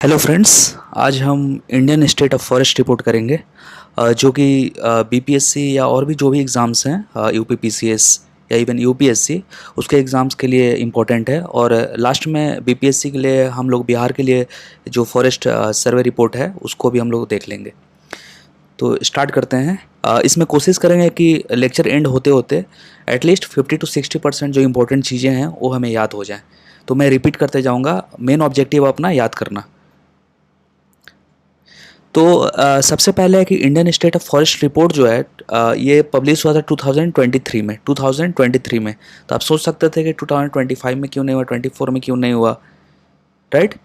Hello friends. आज हम Indian state of forest report करेंगे, जो कि बीपीएससी या और भी जो भी एग्ज़ाम्स हैं, यूपीपीसीएस या इवन यूपीएससी, उसके एग्ज़ाम्स के लिए इम्पोर्टेंट है। और लास्ट में बीपीएससी के लिए हम लोग बिहार के लिए जो फॉरेस्ट सर्वे रिपोर्ट है उसको भी हम लोग देख लेंगे। तो स्टार्ट करते हैं। इसमें कोशिश करेंगे कि लेक्चर एंड होते होते एटलीस्ट 50 to 60% जो इम्पोर्टेंट चीज़ें हैं वो हमें याद हो जाएँ। तो मैं रिपीट करते जाऊँगा, मेन ऑब्जेक्टिव अपना याद करना। तो सबसे पहले है कि Indian state of forest report जो है ये पब्लिश हुआ था 2023 में। तो आप सोच सकते थे कि 2025 में क्यों नहीं हुआ, 24 में क्यों नहीं हुआ, राइट।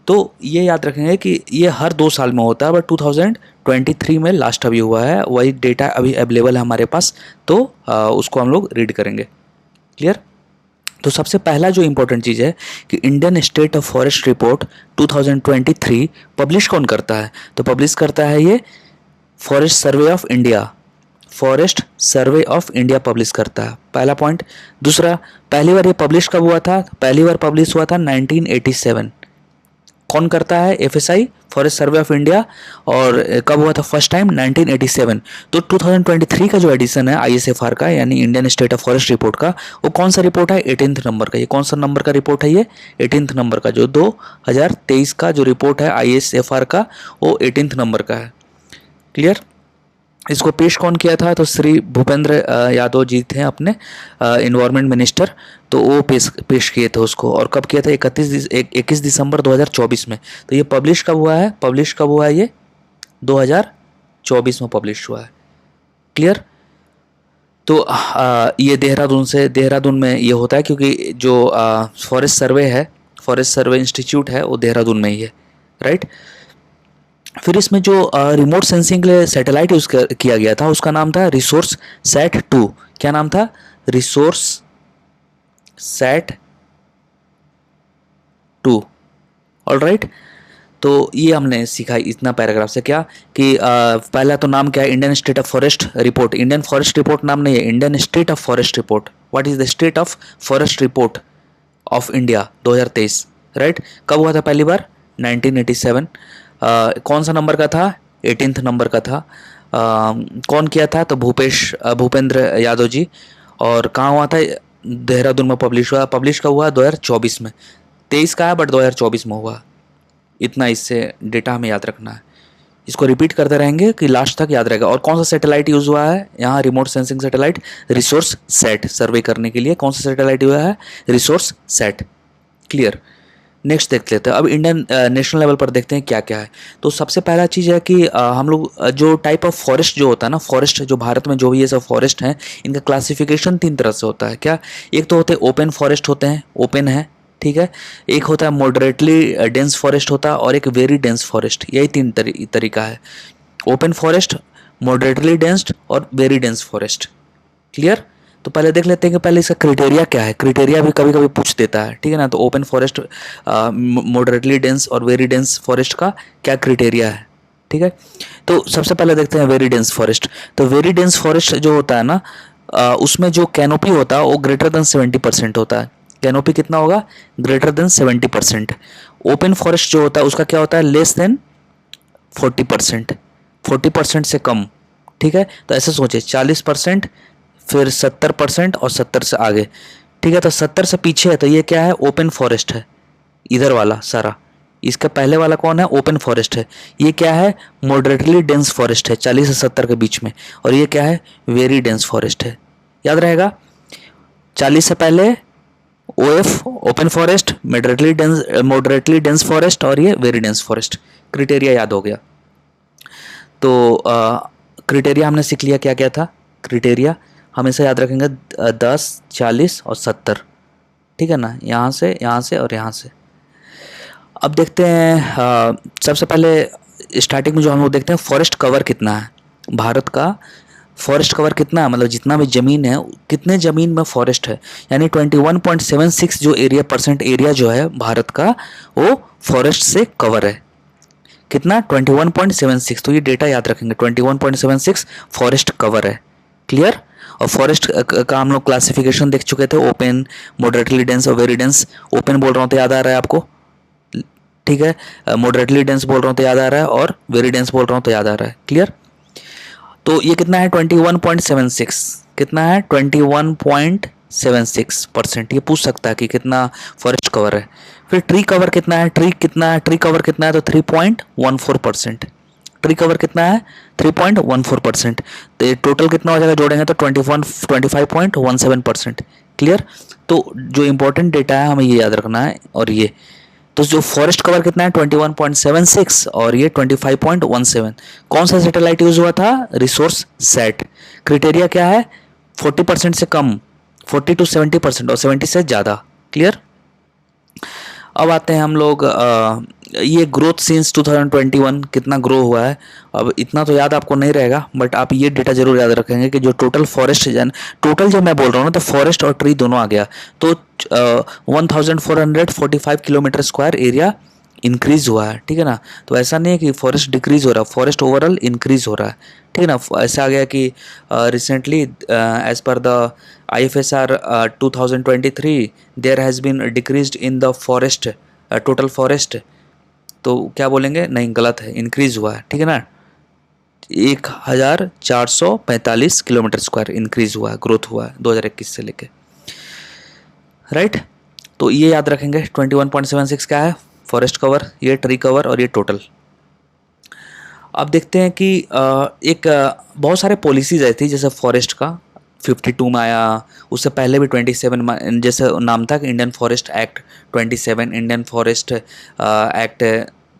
तो ये याद रखेंगे कि ये हर 2 साल में होता है, बट 2023 में लास्ट अभी हुआ है, वही डेटा अभी अवेलेबल है हमारे पास। तो उसको हम लोग रीड करेंगे। क्लियर। तो सबसे पहला जो इम्पोर्टेंट चीज़ है कि Indian state of forest report 2023 publish कौन करता है। तो पब्लिश करता है ये forest survey of India. Forest survey of India publish करता है, पहला पॉइंट। दूसरा, पहली बार ये पब्लिश कब हुआ था? पहली बार पब्लिश हुआ था 1987। कौन करता है? FSI, forest survey of India. और कब हुआ था फर्स्ट टाइम? 1987। तो 2023 का जो एडिशन है आईएसएफआर का, यानी Indian state of forest report का, वो कौन सा रिपोर्ट है? 18th नंबर का। ये कौन सा नंबर का रिपोर्ट है? ये 18th नंबर का। जो 2023 का जो रिपोर्ट है आईएसएफआर का, वो 18th नंबर का है। क्लियर। इसको पेश कौन किया था? तो श्री भूपेंद्र यादव जी थे अपने इन्वायरमेंट मिनिस्टर। तो वो पेश किए थे उसको। और कब किया था? 21 दिसंबर 2024 में। तो ये पब्लिश कब हुआ है? पब्लिश कब हुआ है? ये 2024 में पब्लिश हुआ है। क्लियर। तो ये देहरादून में ये होता है, क्योंकि जो फॉरेस्ट सर्वे है, फॉरेस्ट सर्वे इंस्टीट्यूट है, वो देहरादून में ही है, राइट। फिर इसमें जो रिमोट सेंसिंग के लिए सैटेलाइट यूज़ किया गया था उसका नाम था रिसोर्स सैट 2। क्या नाम था? Resource set 2। All right. तो ये हमने सीखा इतना पैराग्राफ से, क्या कि पहला तो नाम क्या है? Indian state of forest report. Indian forest report नाम नहीं है, Indian state of forest report. What is the state of forest report of India 2023, right. कब हुआ था पहली बार? 1987। कौन सा नंबर का था? 18th नंबर का था। कौन किया था? तो भूपेंद्र यादव जी। और कहाँ हुआ था? देहरादून में पब्लिश हुआ। पब्लिश कब हुआ? 2024 में। 23 का है बट 2024 में हुआ। इतना इससे डेटा हमें याद रखना है। इसको रिपीट करते रहेंगे कि लास्ट तक याद रहेगा। और कौन सा सैटेलाइट यूज़ हुआ है यहाँ? Remote sensing satellite resource set survey करने के लिए कौन सा सैटेलाइट हुआ है? Resource set. क्लियर। नेक्स्ट देख लेते हैं। अब इंडियन नेशनल लेवल पर देखते हैं क्या क्या है। तो सबसे पहला चीज़ है कि हम लोग जो टाइप ऑफ फॉरेस्ट जो होता है ना, फॉरेस्ट जो भारत में जो भी ये सब फॉरेस्ट हैं, इनका क्लासिफिकेशन 3 तरह से होता है। क्या? एक तो होते हैं ओपन फॉरेस्ट, होते हैं, ओपन है, ठीक है। एक होता है मॉडरेटली डेंस फॉरेस्ट होता है, और एक वेरी डेंस फॉरेस्ट। यही 3 तरीका है: ओपन फॉरेस्ट, मॉडरेटली डेंस्ड और वेरी डेंस फॉरेस्ट। क्लियर। तो पहले देख लेते हैं कि पहले इसका क्राइटेरिया क्या है। क्राइटेरिया भी कभी कभी पूछ देता है, ठीक है ना। तो ओपन फॉरेस्ट, मॉडरेटली डेंस और वेरी डेंस फॉरेस्ट का क्या क्राइटेरिया है, ठीक है। तो सबसे पहले देखते हैं वेरी डेंस फॉरेस्ट। तो वेरी डेंस फॉरेस्ट जो होता है ना, उसमें जो कैनोपी होता है वो ग्रेटर देन 70% होता है। कैनोपी कितना होगा? Greater than 70%। ओपन फॉरेस्ट जो होता है उसका क्या होता है? लेस देन 40%, 40% से कम, ठीक है। तो ऐसे सोचे 40%, फिर 70% और 70 से आगे, ठीक है। तो 70 से पीछे है तो ये क्या है? ओपन फॉरेस्ट है, इधर वाला सारा। इसका पहले वाला कौन है? ओपन फॉरेस्ट है। ये क्या है? मॉडरेटली डेंस फॉरेस्ट है, 40 से 70 के बीच में। और ये क्या है? वेरी डेंस फॉरेस्ट है। याद रहेगा, 40 से पहले of open forest, moderately dense forest, और ये वेरी डेंस फॉरेस्ट। क्राइटेरिया याद हो गया। तो क्राइटेरिया हमने सीख लिया क्या क्या था। क्राइटेरिया हमेशा याद रखेंगे 10, 40 और 70, ठीक है ना। यहाँ से और यहाँ से। अब देखते हैं सबसे पहले स्टार्टिंग में जो हम लोग देखते हैं फॉरेस्ट कवर कितना है भारत का। फॉरेस्ट कवर कितना है, मतलब जितना भी ज़मीन है, कितने ज़मीन में फॉरेस्ट है। यानी 21.76 जो परसेंट एरिया जो है भारत का, वो फॉरेस्ट से कवर है। कितना? 21.76। तो ये डेटा याद रखेंगे, 21.76 फॉरेस्ट कवर है। क्लियर। और फॉरेस्ट का हम लोग क्लासिफिकेशन देख चुके थे, ओपन, मॉडरेटली डेंस और वेरी डेंस। ओपन बोल रहा हूँ तो याद आ रहा है आपको, ठीक है, मॉडरेटली डेंस बोल रहा हूँ तो याद आ रहा है, और वेरी डेंस बोल रहा हूँ तो याद आ रहा है। क्लियर? तो ये कितना है 21.76, कितना है 21.76%। ये पूछ सकता है कि कितना फॉरेस्ट कवर है। फिर ट्री कवर कितना है, ट्री कितना है, ट्री कवर कितना है, तो 3.14%। ट्री कवर कितना है 3.14%। तो ये टोटल कितना हो जाएगा, जोड़ेंगे तो 25.17%। क्लियर? तो जो इंपॉर्टेंट डेटा है हमें ये याद रखना है। और ये तो जो फॉरेस्ट कवर कितना है 21.76 और ये 25.17। कौन सा सैटेलाइट यूज हुआ था, रिसोर्स सेट। क्राइटेरिया क्या है, 40% से कम, 40 to 70% और 70 से ज़्यादा। क्लियर? अब आते हैं हम लोग ये ग्रोथ सिंस 2021 कितना ग्रो हुआ है। अब इतना तो याद आपको नहीं रहेगा, बट आप ये डेटा जरूर याद रखेंगे कि जो टोटल फॉरेस्ट टोटल जब मैं बोल रहा हूँ ना तो फॉरेस्ट और ट्री दोनों आ गया, तो 1445 किलोमीटर स्क्वायर एरिया इंक्रीज हुआ है। ठीक है ना? तो ऐसा नहीं है कि फॉरेस्ट डिक्रीज हो रहा है, फॉरेस्ट ओवरऑल इंक्रीज हो रहा है। ठीक है ना? ऐसा आ गया कि recently as per the IFSR 2023 there has been decreased in the forest, total forest. तो क्या बोलेंगे, नहीं गलत है, इंक्रीज हुआ है। ठीक है ना? 1445 किलोमीटर स्क्वायर इंक्रीज हुआ है, ग्रोथ हुआ है 2021 से लेके। राइट? तो ये याद रखेंगे 21.76 क्या है, फॉरेस्ट कवर, ये ट्री कवर और ये टोटल। अब देखते हैं कि एक बहुत सारे पॉलिसीज आई थी, जैसे फॉरेस्ट का 52 में आया, उससे पहले भी 27 में जैसे नाम था कि Indian forest act 27, Indian forest act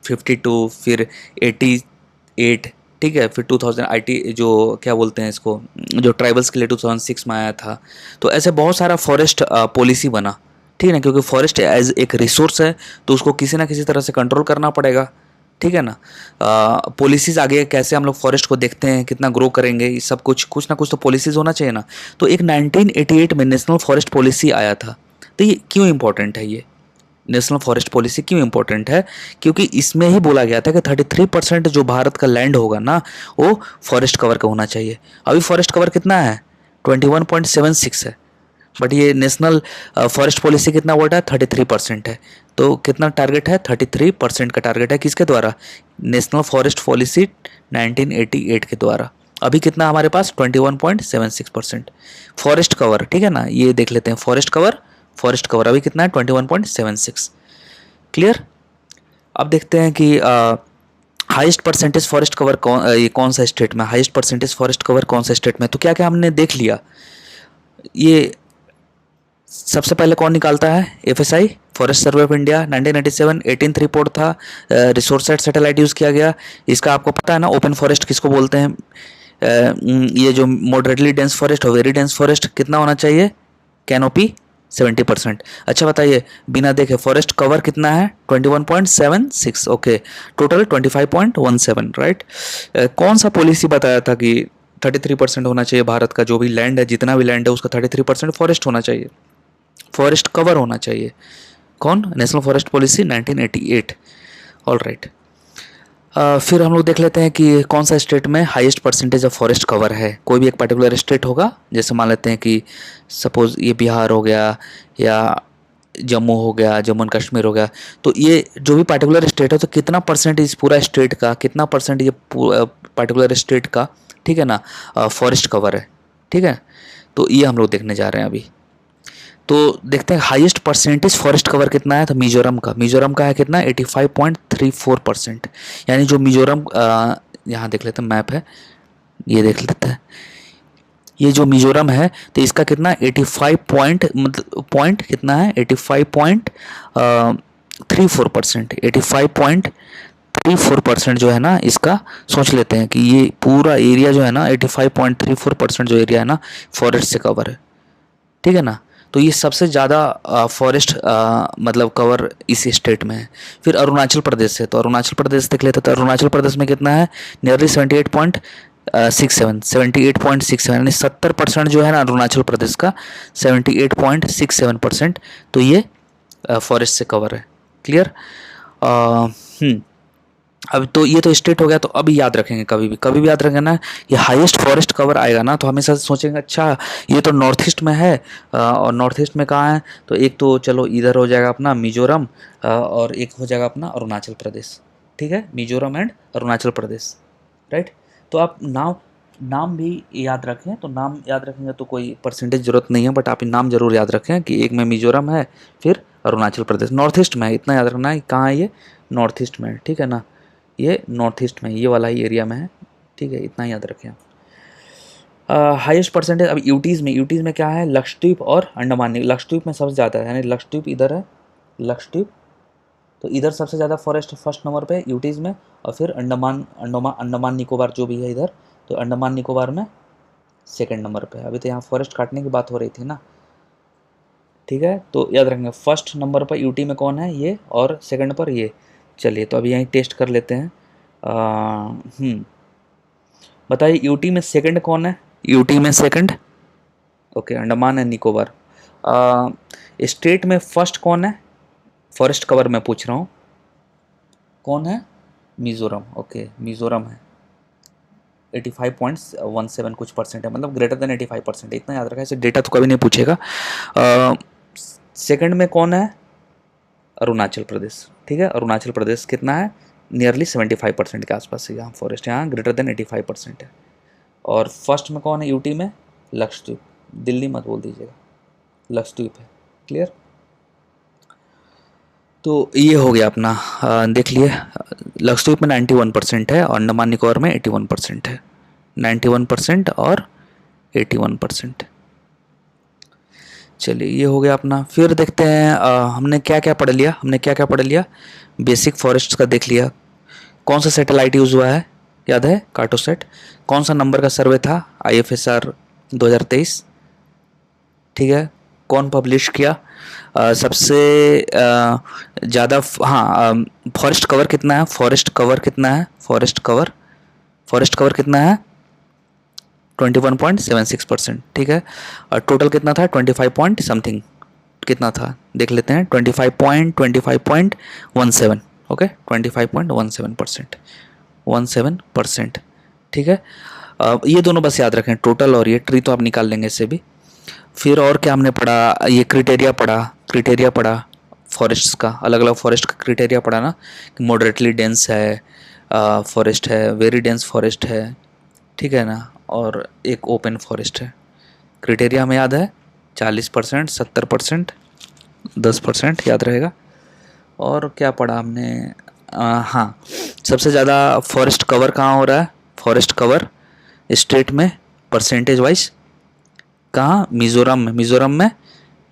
52, फिर 88, ठीक है, फिर 2000 IT जो क्या बोलते हैं इसको, जो ट्राइबल्स के लिए 2006 में आया था। तो ऐसे बहुत सारा फॉरेस्ट पॉलिसी बना। ठीक है ना? क्योंकि फॉरेस्ट एज एक रिसोर्स है तो उसको किसी ना किसी तरह से कंट्रोल करना पड़ेगा। ठीक है ना? पॉलिसीज़ आगे कैसे हम लोग फॉरेस्ट को देखते हैं, कितना ग्रो करेंगे, ये सब कुछ ना कुछ तो पॉलिसीज़ होना चाहिए ना। तो एक 1988 में नेशनल फॉरेस्ट पॉलिसी आया था। तो ये क्यों इंपॉर्टेंट है, ये नेशनल फॉरेस्ट पॉलिसी क्यों इंपॉर्टेंट है? क्योंकि इसमें ही बोला गया था कि 33% जो भारत का लैंड होगा ना वो फॉरेस्ट कवर का होना चाहिए। अभी फॉरेस्ट कवर कितना है 21.76 है, बट ये नेशनल फॉरेस्ट पॉलिसी कितना बोल रहा है 33% है। तो कितना टारगेट है 33% का टारगेट है, किसके द्वारा, नेशनल फॉरेस्ट पॉलिसी 1988 के द्वारा। अभी कितना हमारे पास 21.76% फॉरेस्ट कवर। ठीक है ना? ये देख लेते हैं फॉरेस्ट कवर अभी कितना है 21.76। क्लियर? अब देखते हैं कि हाईएस्ट परसेंटेज फॉरेस्ट कवर कौन सा स्टेट में, हाईएस्ट परसेंटेज फॉरेस्ट कवर कौन सा स्टेट में। तो क्या क्या हमने देख लिया। ये सबसे पहले कौन निकालता है, FSI forest survey of India 1997 18th report था, रिसोर्स सेट सैटेलाइट यूज़ किया गया। इसका आपको पता है ना ओपन फॉरेस्ट किसको बोलते हैं। ये जो मॉडरेटली डेंस फॉरेस्ट और वेरी डेंस फॉरेस्ट कितना होना चाहिए, कैनोपी 70%। अच्छा बताइए, बिना देखे फॉरेस्ट कवर कितना है 21.76, ओके, टोटल 25.17, राइट। कौन सा पॉलिसी बताया था कि 33% होना चाहिए भारत का जो भी लैंड है, जितना भी लैंड है उसका 33% फॉरेस्ट होना चाहिए, फॉरेस्ट कवर होना चाहिए। कौन, national forest policy 1988। All right, फिर हम लोग देख लेते हैं कि कौन सा स्टेट में highest percentage of forest cover है। कोई भी एक पर्टिकुलर स्टेट होगा, जैसे मान लेते हैं कि सपोज ये बिहार हो गया या जम्मू हो गया, जम्मू एंड कश्मीर हो गया। तो ये जो भी पर्टिकुलर स्टेट है तो कितना परसेंट इस पूरा स्टेट का, कितना परसेंट ये पर्टिकुलर स्टेट का, ठीक है ना, फॉरेस्ट कवर है। ठीक है, तो ये हम लोग देखने जा रहे हैं अभी। तो देखते हैं हाईएस्ट परसेंटेज फॉरेस्ट कवर कितना है। तो मिजोरम का है कितना 85.34%। यानी जो मिजोरम, यहाँ देख लेते हैं मैप है, ये देख लेते हैं, ये जो मिजोरम है तो इसका कितना 85 पॉइंट कितना है 85.34%। 85.34% जो है ना इसका, सोच लेते हैं कि ये पूरा एरिया जो है ना 85.34% जो एरिया है ना फॉरेस्ट से कवर है। ठीक है ना, तो ये सबसे ज़्यादा फॉरेस्ट मतलब कवर इस स्टेट में है। फिर अरुणाचल प्रदेश है, तो अरुणाचल प्रदेश देख लेते हैं। तो अरुणाचल प्रदेश में कितना है नियरली 78.67 यानी 70% जो है ना अरुणाचल प्रदेश का 78.67%। तो ये फॉरेस्ट से कवर है। क्लियर? अब तो ये तो स्टेट हो गया, तो अभी याद रखेंगे, कभी भी याद रखेंगे ना, ये हाईएस्ट फॉरेस्ट कवर आएगा ना तो हमेशा सोचेंगे अच्छा ये तो नॉर्थ ईस्ट में है, और नॉर्थ ईस्ट में कहाँ है, तो एक तो चलो इधर हो जाएगा अपना मिजोरम, और एक हो जाएगा अपना अरुणाचल प्रदेश। ठीक है, मिजोरम एंड अरुणाचल प्रदेश, राइट। तो आप नाम नाम भी याद रखें, तो नाम याद रखेंगे तो कोई परसेंटेज जरूरत नहीं है, बट आप नाम जरूर याद रखें कि एक में मिजोरम है, फिर अरुणाचल प्रदेश नॉर्थ ईस्ट में है, इतना याद रखना है कहाँ है ये, नॉर्थ ईस्ट में है, ठीक है ना, ये नॉर्थ ईस्ट में, ये वाला ही एरिया में है, ठीक है, इतना याद रखें। हाईएस्ट परसेंटेज अब यूटीज़ में क्या है, लक्षद्वीप और अंडमान, लक्षद्वीप में सबसे ज़्यादा है, यानी लक्षद्वीप इधर है, लक्षद्वीप, तो इधर सबसे ज़्यादा फॉरेस्ट फर्स्ट नंबर पे यूटीज़ में, और फिर अंडमान निकोबार जो भी है इधर, तो अंडमान निकोबार में सेकंड नंबर पे। अभी तो यहाँ फॉरेस्ट काटने की बात हो रही थी ना, ठीक है, तो याद रखेंगे फर्स्ट नंबर पर यूटी में कौन है ये, और सेकंड पर ये। चलिए तो अभी यहीं टेस्ट कर लेते हैं। बताइए यूटी में सेकंड कौन है, यूटी में second, okay, Andaman and Nicobar. State में फर्स्ट कौन है, फॉरेस्ट कवर में पूछ रहा हूँ, कौन है, मिजोरम, ओके मिजोरम है, 85.17 कुछ परसेंट है, मतलब ग्रेटर देन 85%, इतना याद रखा, ऐसे डेटा तो कभी नहीं पूछेगा। सेकंड में कौन है, अरुणाचल प्रदेश, ठीक है, अरुणाचल प्रदेश कितना है, नियरली 75% के आसपास है यहाँ फॉरेस्ट, यहाँ ग्रेटर देन 85% है। और फर्स्ट में कौन है यूटी में, लक्षद्वीप, दिल्ली मत बोल दीजिएगा, लक्षद्वीप है, क्लियर। तो ये हो गया अपना, देख लिए, लक्षद्वीप में 91% है और अंडमान निकोबार में 81% है, 91% और 81%। चलिए ये हो गया अपना, फिर देखते हैं हमने क्या क्या पढ़ लिया, बेसिक फॉरेस्ट का देख लिया, कौन सा सैटेलाइट यूज़ हुआ है, याद है, कार्टोसैट, कौन सा नंबर का सर्वे था, IFSR 2023, ठीक है, कौन पब्लिश किया, सबसे ज़्यादा, हाँ, फॉरेस्ट कवर कितना है, फॉरेस्ट कवर कितना है, 21.76%, ठीक है, और टोटल कितना था, 25 पॉइंट समथिंग कितना था, देख लेते हैं, 25.17, ओके, 25.17%, 17%, ठीक है। ये दोनों बस याद रखें, टोटल और ये ट्री तो आप निकाल लेंगे इससे भी। फिर और क्या हमने पढ़ा, ये क्रिटेरिया पढ़ा फॉरेस्ट्स का, अलग अलग फॉरेस्ट का क्रिटेरिया पढ़ा ना, कि मॉडरेटली डेंस है फॉरेस्ट है, वेरी डेंस फॉरेस्ट है, ठीक है ना, और एक ओपन फॉरेस्ट है। क्रिटेरिया हमें याद है, 40%, 70%, 10% याद रहेगा। और क्या पढ़ा हमने, हाँ, सबसे ज़्यादा फॉरेस्ट कवर कहाँ हो रहा है, फॉरेस्ट कवर स्टेट में परसेंटेज वाइज कहाँ, मिज़ोरम में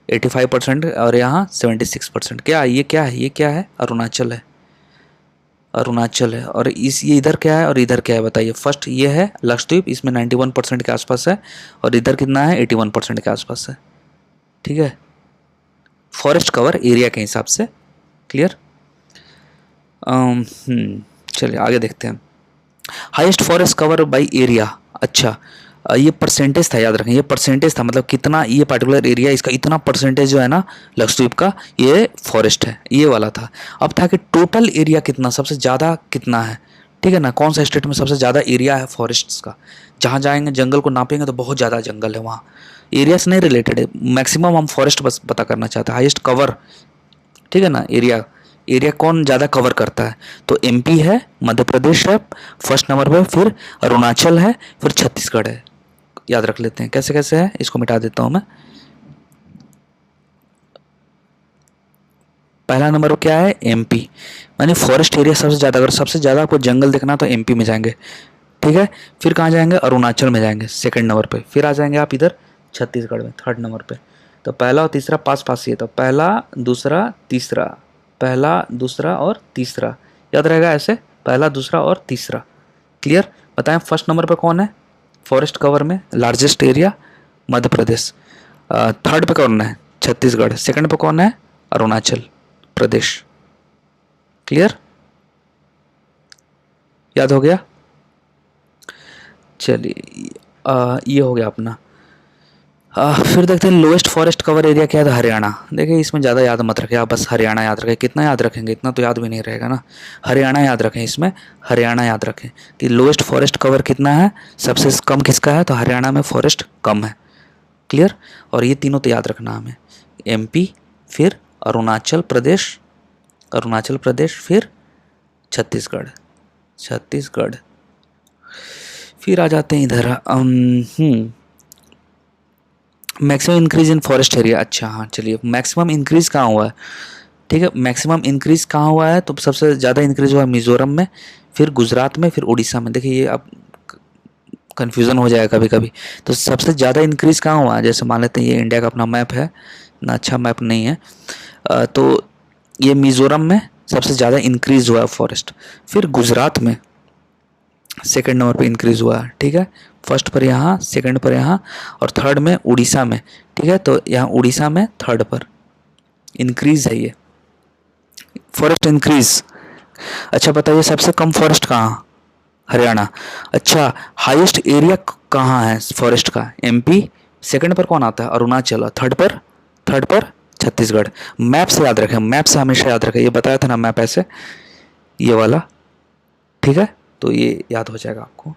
85% और यहाँ 76%। क्या है, अरुणाचल है, और ये इधर क्या है और इधर क्या है बताइए। फर्स्ट ये है लक्षद्वीप, इसमें 91% के आसपास है, और इधर कितना है, 81% के आसपास है, ठीक है, फॉरेस्ट कवर एरिया के हिसाब से, क्लियर। चलिए आगे देखते हैं, highest forest cover by area. अच्छा, ये परसेंटेज था, याद रखें, ये परसेंटेज था, मतलब कितना ये पार्टिकुलर एरिया, इसका इतना परसेंटेज जो है ना लक्षद्वीप का, ये फॉरेस्ट है, ये वाला था। अब था कि टोटल एरिया कितना, सबसे ज़्यादा कितना है, ठीक है ना, कौन सा स्टेट में सबसे ज़्यादा एरिया है फॉरेस्ट्स का। जहाँ जाएंगे जंगल को नापेंगे तो बहुत ज़्यादा जंगल है वहाँ, एरिया से नहीं रिलेटेड है, मैक्सिमम हम फॉरेस्ट बस पता करना चाहते हैं, हाईएस्ट कवर, ठीक है ना, एरिया कौन ज़्यादा कवर करता है, तो MP है, मध्य प्रदेश है फर्स्ट नंबर पे, फिर अरुणाचल है, फिर छत्तीसगढ़ है। याद रख लेते हैं कैसे कैसे है, इसको मिटा देता हूँ मैं। पहला नंबर पर क्या है, MP, यानी फॉरेस्ट एरिया सबसे ज़्यादा, अगर सबसे ज़्यादा आपको जंगल देखना तो MP में जाएंगे, ठीक है। फिर कहाँ जाएंगे, अरुणाचल में जाएंगे सेकंड नंबर पे, फिर आ जाएंगे आप इधर छत्तीसगढ़ में थर्ड नंबर पे। तो पहला और तीसरा पास पास ही है, तो पहला दूसरा तीसरा, पहला दूसरा और तीसरा, याद रहेगा ऐसे, पहला दूसरा और तीसरा, क्लियर। बताएं फर्स्ट नंबर पे कौन है फॉरेस्ट कवर में, largest area, Madhya Pradesh, third पे कौन है, छत्तीसगढ़, सेकंड पे कौन है, अरुणाचल प्रदेश, क्लियर, याद हो गया। चलिए ये हो गया अपना। फिर देखते हैं लोएस्ट फॉरेस्ट कवर एरिया क्या है, हरियाणा। देखिए इसमें ज़्यादा याद मत रखें आप, बस हरियाणा याद रखें। कितना याद रखेंगे, इतना तो याद भी नहीं रहेगा ना। हरियाणा याद रखें, इसमें हरियाणा याद रखें कि लोएस्ट फॉरेस्ट कवर कितना है, सबसे कम किसका है, तो हरियाणा में फॉरेस्ट कम है। क्लियर। और ये तीनों तो याद रखना हमें, एमपी, फिर अरुणाचल प्रदेश, अरुणाचल प्रदेश, फिर छत्तीसगढ़, छत्तीसगढ़। फिर आ जाते हैं इधर maximum increase in forest area. अच्छा हाँ चलिए, मैक्सिमम इंक्रीज कहाँ हुआ है, ठीक है। मैक्सिमम इंक्रीज कहाँ हुआ है, तो सबसे ज़्यादा इंक्रीज हुआ है मिजोरम में, फिर गुजरात में, फिर उड़ीसा में। देखिए ये अब कन्फ्यूज़न हो जाएगा कभी कभी। तो सबसे ज़्यादा इंक्रीज कहाँ हुआ है, जैसे मान लेते हैं ये इंडिया का अपना मैप है ना, अच्छा मैप नहीं है, तो ये मिजोरम में सबसे ज़्यादा इंक्रीज हुआ है फॉरेस्ट, फिर गुजरात में सेकंड नंबर पे इंक्रीज हुआ है, ठीक है। फर्स्ट पर यहाँ, सेकंड पर यहाँ, और थर्ड में उड़ीसा में, ठीक है। तो यहाँ उड़ीसा में थर्ड पर इंक्रीज है ये फॉरेस्ट इंक्रीज। अच्छा बताइए सबसे कम फॉरेस्ट कहाँ, हरियाणा। अच्छा हाईएस्ट एरिया कहाँ है फॉरेस्ट का, एमपी। सेकंड पर कौन आता है, अरुणाचल। थर्ड पर छत्तीसगढ़। मैप से याद रखें, मैप से हमेशा याद रखें, ये बताया था ना मैप ऐसे, ये वाला, ठीक है। तो ये याद हो जाएगा आपको।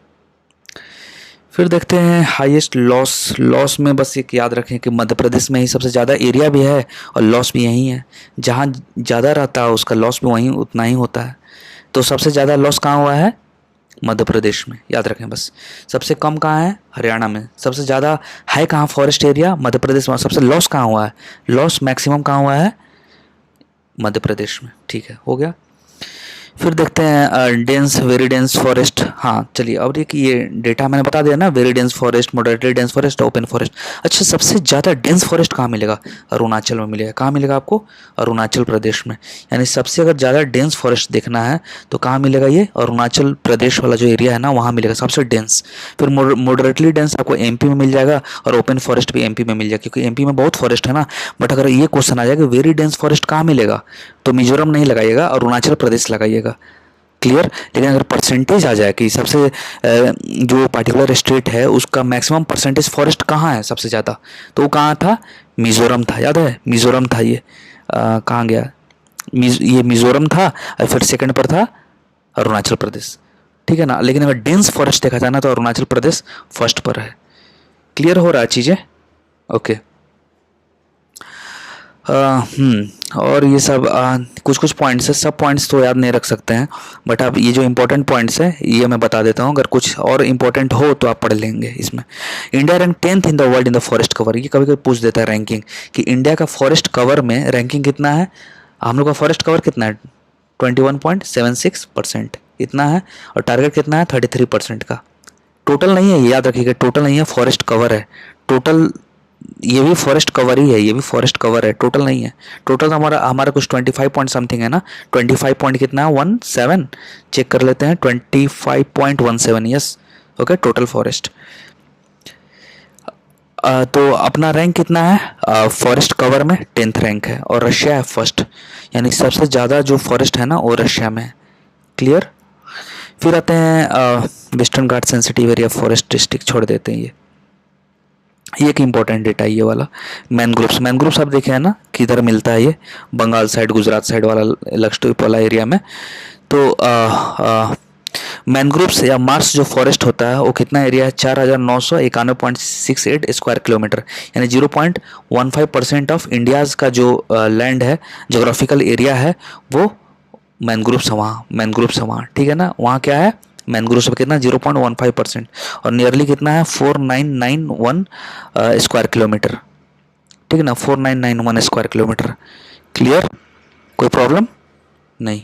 फिर देखते हैं हाईएस्ट लॉस। लॉस में बस एक याद रखें कि मध्य प्रदेश में ही सबसे ज़्यादा एरिया भी है और लॉस भी यहीं है। जहाँ ज़्यादा रहता है उसका लॉस भी वहीं उतना ही होता है। तो सबसे ज़्यादा लॉस कहाँ हुआ है, मध्य प्रदेश में, याद रखें बस। सबसे कम कहाँ है, हरियाणा में। सबसे ज़्यादा है कहाँ फॉरेस्ट एरिया, मध्य प्रदेश में। सबसे लॉस कहाँ हुआ है, लॉस मैक्सिमम कहाँ हुआ है, मध्य प्रदेश में। ठीक है, हो गया। फिर देखते हैं डेंस, वेरी डेंस फॉरेस्ट। हाँ चलिए, अब ये डेटा मैंने बता दिया ना, very dense forest, moderately dense forest, open forest. अच्छा सबसे ज़्यादा डेंस फॉरेस्ट कहाँ मिलेगा, अरुणाचल में मिलेगा। कहाँ मिलेगा आपको, अरुणाचल प्रदेश में। यानी सबसे अगर ज़्यादा डेंस फॉरेस्ट देखना है तो कहाँ मिलेगा, ये अरुणाचल प्रदेश वाला जो एरिया है ना, वहाँ मिलेगा सबसे डेंस। फिर मॉडरेटली डेंस आपको एमपी में मिल जाएगा, और ओपन फॉरेस्ट भी एमपी में मिल जाएगा, क्योंकि एमपी में बहुत फॉरेस्ट है ना। बट अगर ये क्वेश्चन आ जाएगा वेरी डेंस फॉरेस्ट कहाँ मिलेगा, तो मिजोरम नहीं लगाइएगा, अरुणाचल प्रदेश लगाइएगा। क्लियर। लेकिन अगर परसेंटेज आ जाए कि सबसे जो पार्टिकुलर स्टेट है उसका मैक्सिमम परसेंटेज फॉरेस्ट कहाँ है सबसे ज़्यादा, तो वो कहाँ था, मिजोरम था। याद है, मिजोरम था ये। कहाँ गया, ये मिजोरम था, और फिर सेकंड पर था अरुणाचल प्रदेश, ठीक है ना। लेकिन अगर डेंस फॉरेस्ट देखा जाए ना, तो अरुणाचल प्रदेश फर्स्ट पर है। क्लियर हो रहा है चीज़ें, ओके। और ये सब कुछ कुछ पॉइंट्स है, सब पॉइंट्स तो याद नहीं रख सकते हैं, बट अब ये जो इंपॉर्टेंट पॉइंट्स है ये मैं बता देता हूँ। अगर कुछ और इंपॉर्टेंट हो तो आप पढ़ लेंगे इसमें। India rank 10th in the world in the forest cover. ये कभी कभी पूछ देता है रैंकिंग, कि इंडिया का फॉरेस्ट कवर में रैंकिंग कितना है। हम लोग का फॉरेस्ट कवर कितना है, 21.76% इतना है, और टारगेट कितना है, 33% का। टोटल नहीं है, याद रखिएगा, टोटल नहीं है, फॉरेस्ट कवर है टोटल। ये भी फॉरेस्ट कवर ही है, ये भी फॉरेस्ट कवर है, टोटल नहीं है। टोटल हमारा हमारा कुछ 25 पॉइंट समथिंग है ना, 25 पॉइंट कितना है, 17। चेक कर लेते हैं, 25.17, यस ओके, टोटल फॉरेस्ट। तो अपना रैंक कितना है फॉरेस्ट कवर में, 10th रैंक है, और रशिया है फर्स्ट। यानी सबसे ज़्यादा जो फॉरेस्ट है ना वो रशिया में है। क्लियर। फिर आते हैं वेस्टर्न घाट सेंसिटिव एरिया फॉरेस्ट डिस्ट्रिक्ट, छोड़ देते हैं ये एक इम्पॉर्टेंट डेटा है ये वाला। मैनग्रोव्स, मैनग्रोव्स आप देखे हैं ना किधर मिलता है, ये बंगाल साइड, गुजरात साइड वाला लक्षद्वीप वाला एरिया में। तो मैनग्रोव्स या मार्स जो फॉरेस्ट होता है वो कितना एरिया है, 4991.68 स्क्वायर किलोमीटर, यानी 0.15% ऑफ इंडियाज़ का जो लैंड है, जोग्राफिकल एरिया है, वो मैनग्रोव्स वहाँ, मैनग्रोव्स वहाँ, ठीक है ना। वहाँ क्या है, मैनग्रोव्स पे कितना, 0.15%, और नियरली कितना है, 4991 स्क्वायर किलोमीटर, ठीक है ना, 4991 स्क्वायर किलोमीटर। क्लियर, कोई प्रॉब्लम नहीं,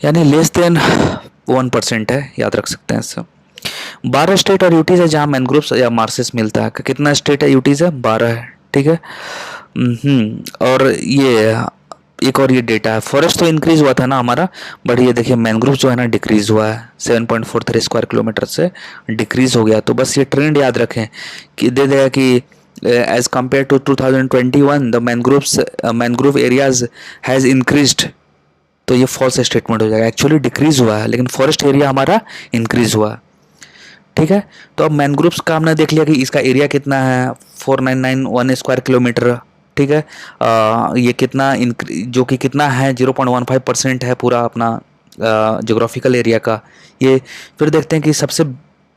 यानी लेस देन 1% है, याद रख सकते हैं सब। 12 स्टेट और यूटीज़ है जहाँ मैनग्रोव्स या मार्सेस मिलता है। कितना स्टेट है, यूटीज़ है 12 है, ठीक है। और ये एक और ये डेटा है, फॉरेस्ट तो इंक्रीज हुआ था ना हमारा, बट ये देखिए मैनग्रोव जो है ना डिक्रीज हुआ है, 7.43 स्क्वायर किलोमीटर से डिक्रीज हो गया। तो बस ये ट्रेंड याद रखें कि दे देगा कि as compare to 2021 the mangrove areas has increased, तो ये फॉल्स स्टेटमेंट हो जाएगा। एक्चुअली डिक्रीज हुआ है, लेकिन फॉरेस्ट एरिया हमारा इंक्रीज हुआ है, ठीक ठीक है। तो अब मैनग्रोव्स का हमने देख लिया कि इसका एरिया कितना है, 4991 स्क्वायर किलोमीटर, ठीक है। ये कितना जो कि कितना है 0.15% है पूरा अपना जोग्राफिकल एरिया का ये। फिर देखते हैं कि सबसे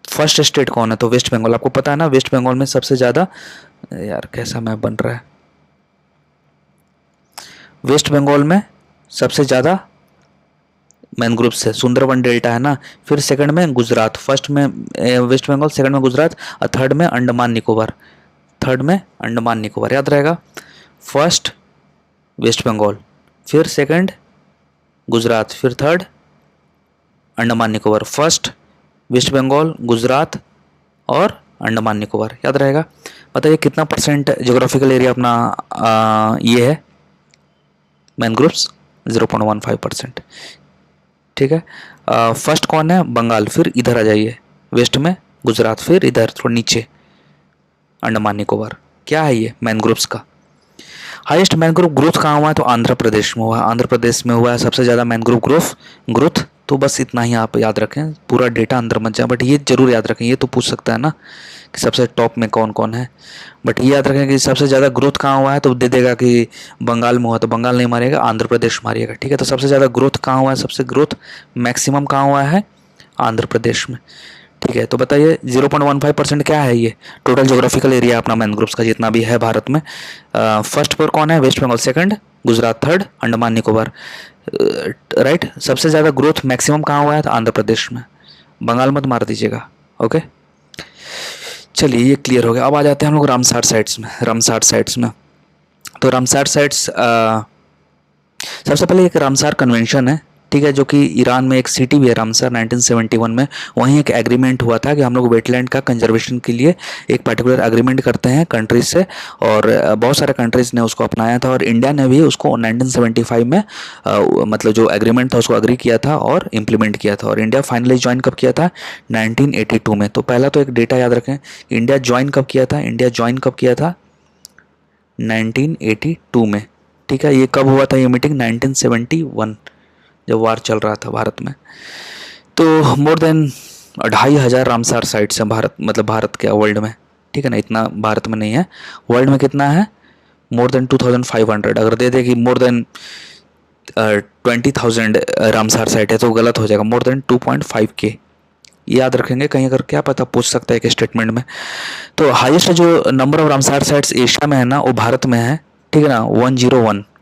फर्स्ट स्टेट कौन है, तो वेस्ट बंगाल। आपको पता है ना वेस्ट बंगाल में सबसे ज़्यादा, यार कैसा मैप बन रहा है, वेस्ट बंगाल में सबसे ज़्यादा मैनग्रोव्स है, सुंदरबन डेल्टा है ना। फिर सेकंड में गुजरात, फर्स्ट में वेस्ट बंगाल, सेकंड में गुजरात और थर्ड में अंडमान निकोबार, थर्ड में अंडमान निकोबार, याद रहेगा। फर्स्ट वेस्ट बंगाल, फिर सेकंड गुजरात, फिर थर्ड अंडमान निकोबार। फर्स्ट वेस्ट बंगाल, गुजरात और अंडमान निकोबार, याद रहेगा। बताइए कितना परसेंट जोग्राफिकल एरिया अपना ये है मैनग्रोव्स, 0.15%, ठीक है। फर्स्ट कौन है, बंगाल, फिर इधर आ जाइए वेस्ट में गुजरात, फिर इधर थोड़ा नीचे अंडमान निकोबार। क्या है ये मैनग्रोव्स का हाईएस्ट मैनग्रोव ग्रोथ कहाँ हुआ है, तो आंध्र प्रदेश में हुआ है, आंध्र प्रदेश में हुआ है सबसे ज़्यादा मैनग्रोव ग्रोथ। तो बस इतना ही आप याद रखें, पूरा डेटा अंदर मत जाए, बट ये जरूर याद रखें, ये तो पूछ सकता है ना कि सबसे टॉप में कौन कौन है। बट ये याद रखें कि सबसे ज़्यादा ग्रोथ कहाँ हुआ है, तो दे देगा कि बंगाल में हुआ, तो बंगाल नहीं मारिएगा, आंध्र प्रदेश मारिएगा, ठीक है। तो सबसे ज़्यादा ग्रोथ कहाँ हुआ है, सबसे ग्रोथ मैक्सिमम कहाँ हुआ है, आंध्र प्रदेश में, ठीक है। तो बताइए 0.15% क्या है ये टोटल जोग्राफिकल एरिया अपना मैनग्रोव्स का जितना भी है भारत में। फर्स्ट पर कौन है, West Bengal, second Gujarat, third Andaman Nicobar, right. सबसे ज़्यादा ग्रोथ मैक्सिमम कहाँ हुआ है, तो आंध्र प्रदेश में, बंगाल मत मार दीजिएगा, ओके। चलिए ये क्लियर हो गया। अब आ जाते हैं हम लोग रामसार साइट्स में, रामसार साइट्स में। तो रामसार साइट्स सबसे पहले एक रामसार कन्वेंशन है, ठीक है, जो कि ईरान में एक सिटी भी है रामसर, 1971 में वहीं एक एग्रीमेंट हुआ था कि हम लोग वेटलैंड का कंजर्वेशन के लिए एक पर्टिकुलर एग्रीमेंट करते हैं कंट्रीज से, और बहुत सारे कंट्रीज ने उसको अपनाया था, और इंडिया ने भी उसको 1975 में मतलब जो एग्रीमेंट था उसको अग्री किया था और इम्प्लीमेंट किया था। और इंडिया फाइनली ज्वाइन कब किया था, 1982 में। तो पहला तो एक डेटा याद रखें, इंडिया ज्वाइन कब किया था, इंडिया ज्वाइन कब किया था, 1982 में, ठीक है। ये कब हुआ था ये मीटिंग, 1971, जब वार चल रहा था भारत में। तो मोर देन 2500 रामसार साइट्स हैं भारत, मतलब भारत के वर्ल्ड में, ठीक है ना। इतना भारत में नहीं है, वर्ल्ड में कितना है, मोर देन 2500। अगर दे दे कि मोर देन 20,000 रामसार साइट है तो गलत हो जाएगा, मोर देन 2.5K, याद रखेंगे, कहीं अगर क्या पता पूछ सकता है एक स्टेटमेंट में। तो हाईएस्ट जो number of Ramsar sites Asia में है ना वो भारत में है, ठीक है ना।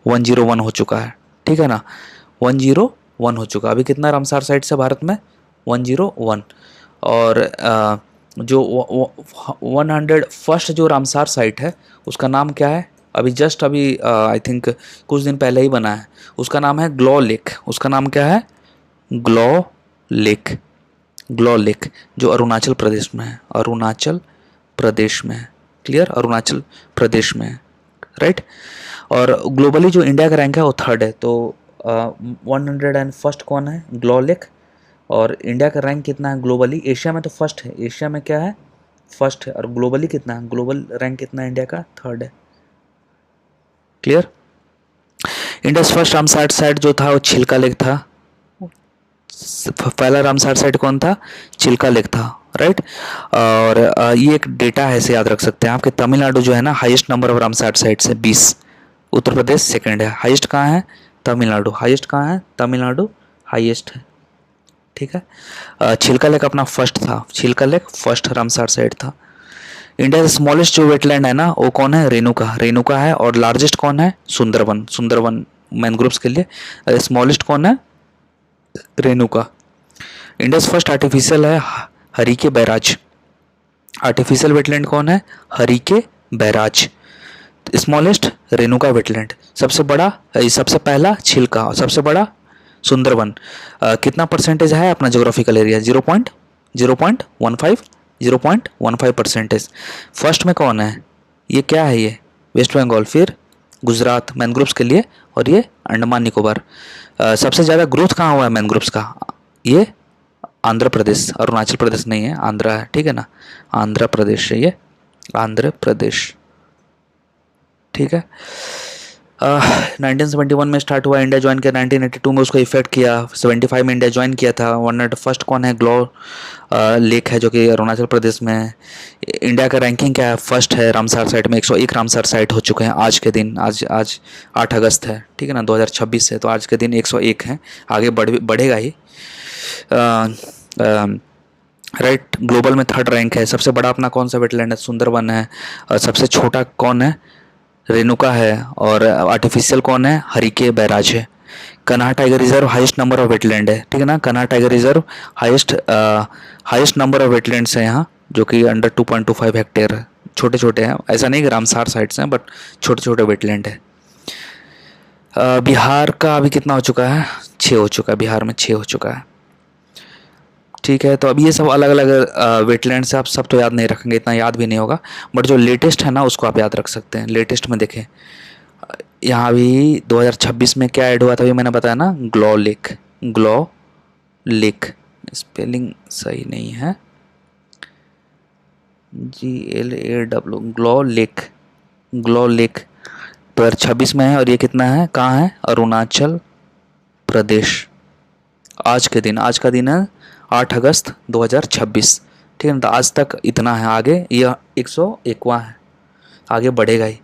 101 हो चुका है, ठीक है ना, 101 हो चुका। अभी कितना रामसार साइट्स है भारत में, 101। और जो 101st जो रामसार साइट है उसका नाम क्या है, अभी जस्ट अभी आई थिंक कुछ दिन पहले ही बना है, उसका नाम है ग्लो लेक। उसका नाम क्या है, ग्लो लेक, ग्लो लेक, जो अरुणाचल प्रदेश में है, अरुणाचल प्रदेश में है, क्लियर, अरुणाचल प्रदेश में है, राइट। और ग्लोबली जो इंडिया का रैंक है वो थर्ड है। तो 101st कौन है, ग्लो लेक। और इंडिया का रैंक कितना है ग्लोबली, एशिया में तो फर्स्ट है, एशिया में क्या है, फर्स्ट है। और ग्लोबली कितना है, ग्लोबल रैंक कितना है इंडिया का, थर्ड है, clear. India first Ramsar site जो था वो चिल्का लेक था, पहला रामसार साइट कौन था, चिल्का लेक था, राइट। और ये एक डेटा है, इसे याद रख सकते हैं आपके। तमिलनाडु जो है ना highest number of Ramsar sites है 20, उत्तर प्रदेश सेकंड है, हाईएस्ट कहाँ है, तमिलनाडु, हाईएस्ट कहाँ है, तमिलनाडु हाईएस्ट है, ठीक है। चिल्का लेक अपना फर्स्ट था, Chilika lake first Ramsar site था। इंडिया से स्मॉलेस्ट जो वेटलैंड है ना वो कौन है, रेणुका, रेणुका है। और लार्जेस्ट कौन है, सुंदरबन, सुंदरबन मैनग्रोव्स के लिए स्मॉलेस्ट कौन है, रेणुका। इंडिया फर्स्ट आर्टिफिशियल है हरिके बैराज, आर्टिफिशियल वेटलैंड कौन है, Harike barrage. Smallest Renuka wetland, सबसे बड़ा सबसे पहला छिलका, और सबसे बड़ा सुंदरबन। कितना परसेंटेज है अपना जोग्राफिकल एरिया, 0.15 फर्स्ट में कौन है, ये क्या है, ये वेस्ट बंगाल, फिर गुजरात मैनग्रोव्स के लिए, और ये अंडमान निकोबार। सबसे ज़्यादा ग्रोथ कहाँ हुआ है मैनग्रोव्स का, ये आंध्र प्रदेश, अरुणाचल प्रदेश नहीं है, आंध्र है, ठीक है ना, आंध्र प्रदेश है ये, आंध्र प्रदेश, ठीक है। 1971 में स्टार्ट हुआ, इंडिया ज्वाइन किया 1982 में, उसको इफेक्ट किया 75 में इंडिया ज्वाइन किया था। वन ऑफ द फर्स्ट कौन है, ग्लो लेक है जो कि अरुणाचल प्रदेश में है। इंडिया का रैंकिंग क्या है, फर्स्ट है रामसार साइट में, 101 रामसार साइट हो चुके हैं आज के दिन। आज आज 8 अगस्त है, ठीक है ना, 2026 है, तो आज के दिन 101 है, आगे बढ़ेगा ही। राइट, ग्लोबल में थर्ड रैंक है। सबसे बड़ा अपना कौन सा वेटलैंड है, सुंदरवन है। और सबसे छोटा कौन है, रेणुका है। और आर्टिफिशियल कौन है, हरिके बैराज है। Kanha tiger reserve highest number of wetland है, ठीक है ना। Kanha tiger reserve highest number of wetlands है यहाँ, जो कि अंडर 2.25 हेक्टेयर है, छोटे छोटे हैं। ऐसा नहीं कि रामसार साइट्स हैं, बट छोटे छोटे वेटलैंड है। बिहार का अभी कितना हो चुका है, 6 हो चुका है, बिहार में 6 हो चुका है, ठीक है। तो अब ये सब अलग अलग वेटलैंड से आप सब तो याद नहीं रखेंगे, इतना याद भी नहीं होगा, बट जो लेटेस्ट है ना उसको आप याद रख सकते हैं। लेटेस्ट में देखें, यहाँ भी 2026 में क्या ऐड हुआ था, अभी मैंने बताया ना, ग्लो लेक, स्पेलिंग सही नहीं है, GLAW, ग्लो लेक 2026 में है। और ये कितना है, कहाँ है, अरुणाचल प्रदेश। आज का दिन है 8 अगस्त 2026, ठीक है ना। तो आज तक इतना है, आगे यह 101वां है, आगे बढ़ेगा ही।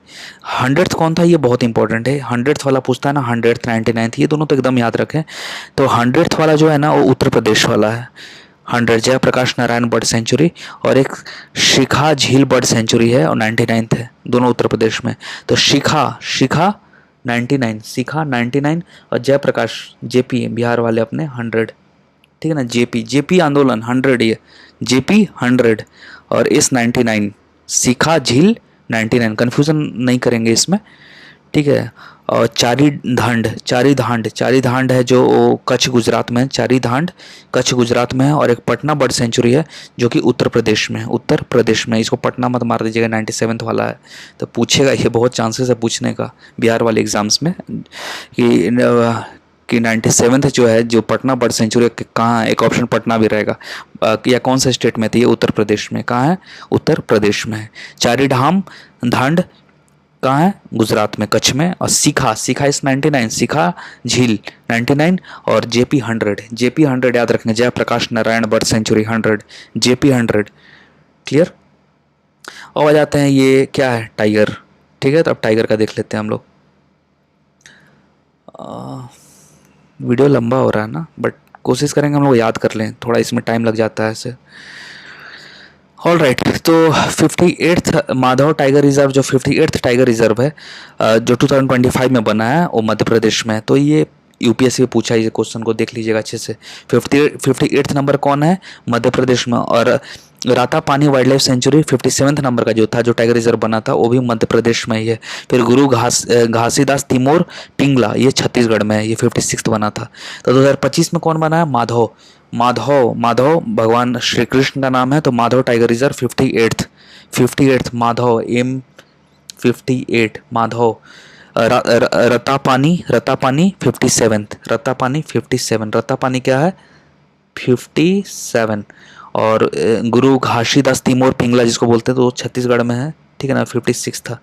100th कौन था, ये बहुत इंपॉर्टेंट है। 100th वाला पूछता है ना, 100th 99th, ये दोनों तो एकदम याद रखें। तो 100th वाला जो है ना वो उत्तर प्रदेश वाला है। 100 जयप्रकाश नारायण बर्ड सेंचुरी, और एक शिखा झील बर्ड सेंचुरी है, और 99th है, दोनों उत्तर प्रदेश में। तो शिखा 99, शिखा 99, और जयप्रकाश JP बिहार वाले अपने 100, ठीक है ना। जेपी आंदोलन 100, ये JP 100, और इस 99, शिखा झील 99, कन्फ्यूज़न नहीं करेंगे इसमें, ठीक है। और चारी धांड है जो कच्छ गुजरात में है, चारी धांड कच्छ गुजरात में है। और एक पटना बर्ड सेंचुरी है जो कि उत्तर प्रदेश में है, इसको पटना मत मार दीजिएगा, 97th वाला है, तो पूछेगा, ये बहुत चांसेस है पूछने का बिहार वाले एग्जाम्स में कि 97th जो है, जो पटना बर्ड सेंचुरी कहाँ है, एक ऑप्शन पटना भी रहेगा, या कौन सा स्टेट में थी, ये उत्तर प्रदेश में, कहाँ है, उत्तर प्रदेश में है। चारी धांड कहाँ है, गुजरात में, कच्छ में। और शिखा इस 99, शिखा झील 99, और JP 100 याद रखना, Jayaprakash Narayan bird sanctuary 100, JP 100, clear. और आ जाते हैं, ये क्या है, टाइगर, ठीक है। तो अब टाइगर का देख लेते हैं हम लोग। वीडियो लंबा हो रहा है ना, बट कोशिश करेंगे हम लोग याद कर लें, थोड़ा इसमें टाइम लग जाता है ऐसे। ऑल राइट, तो 58th माधव टाइगर रिजर्व, जो 58th टाइगर रिजर्व है, जो 2025 में बना है, वो मध्य प्रदेश में है। तो ये UPSC में पूछा है, ये क्वेश्चन को देख लीजिएगा अच्छे से। 58th नंबर कौन है, मध्य प्रदेश में। और Ratapani wild life sanctuary 57th number का जो था, जो टाइगर रिजर्व बना था, वो भी मध्य प्रदेश में ही है। फिर गुरु घासीदास तिमोर पिंगला, ये छत्तीसगढ़ में है, ये 56th बना था। तो 2025 में कौन बना है, माधव भगवान श्री कृष्ण का नाम है। तो Madhav tiger reserve 58th Madhav, M58 Madhav. Ratapani 57th, Ratapani क्या है, 57। और गुरु घासीदास तिमोर पिंगला जिसको बोलते हैं, तो वो छत्तीसगढ़ में है, ठीक है ना। 56 था,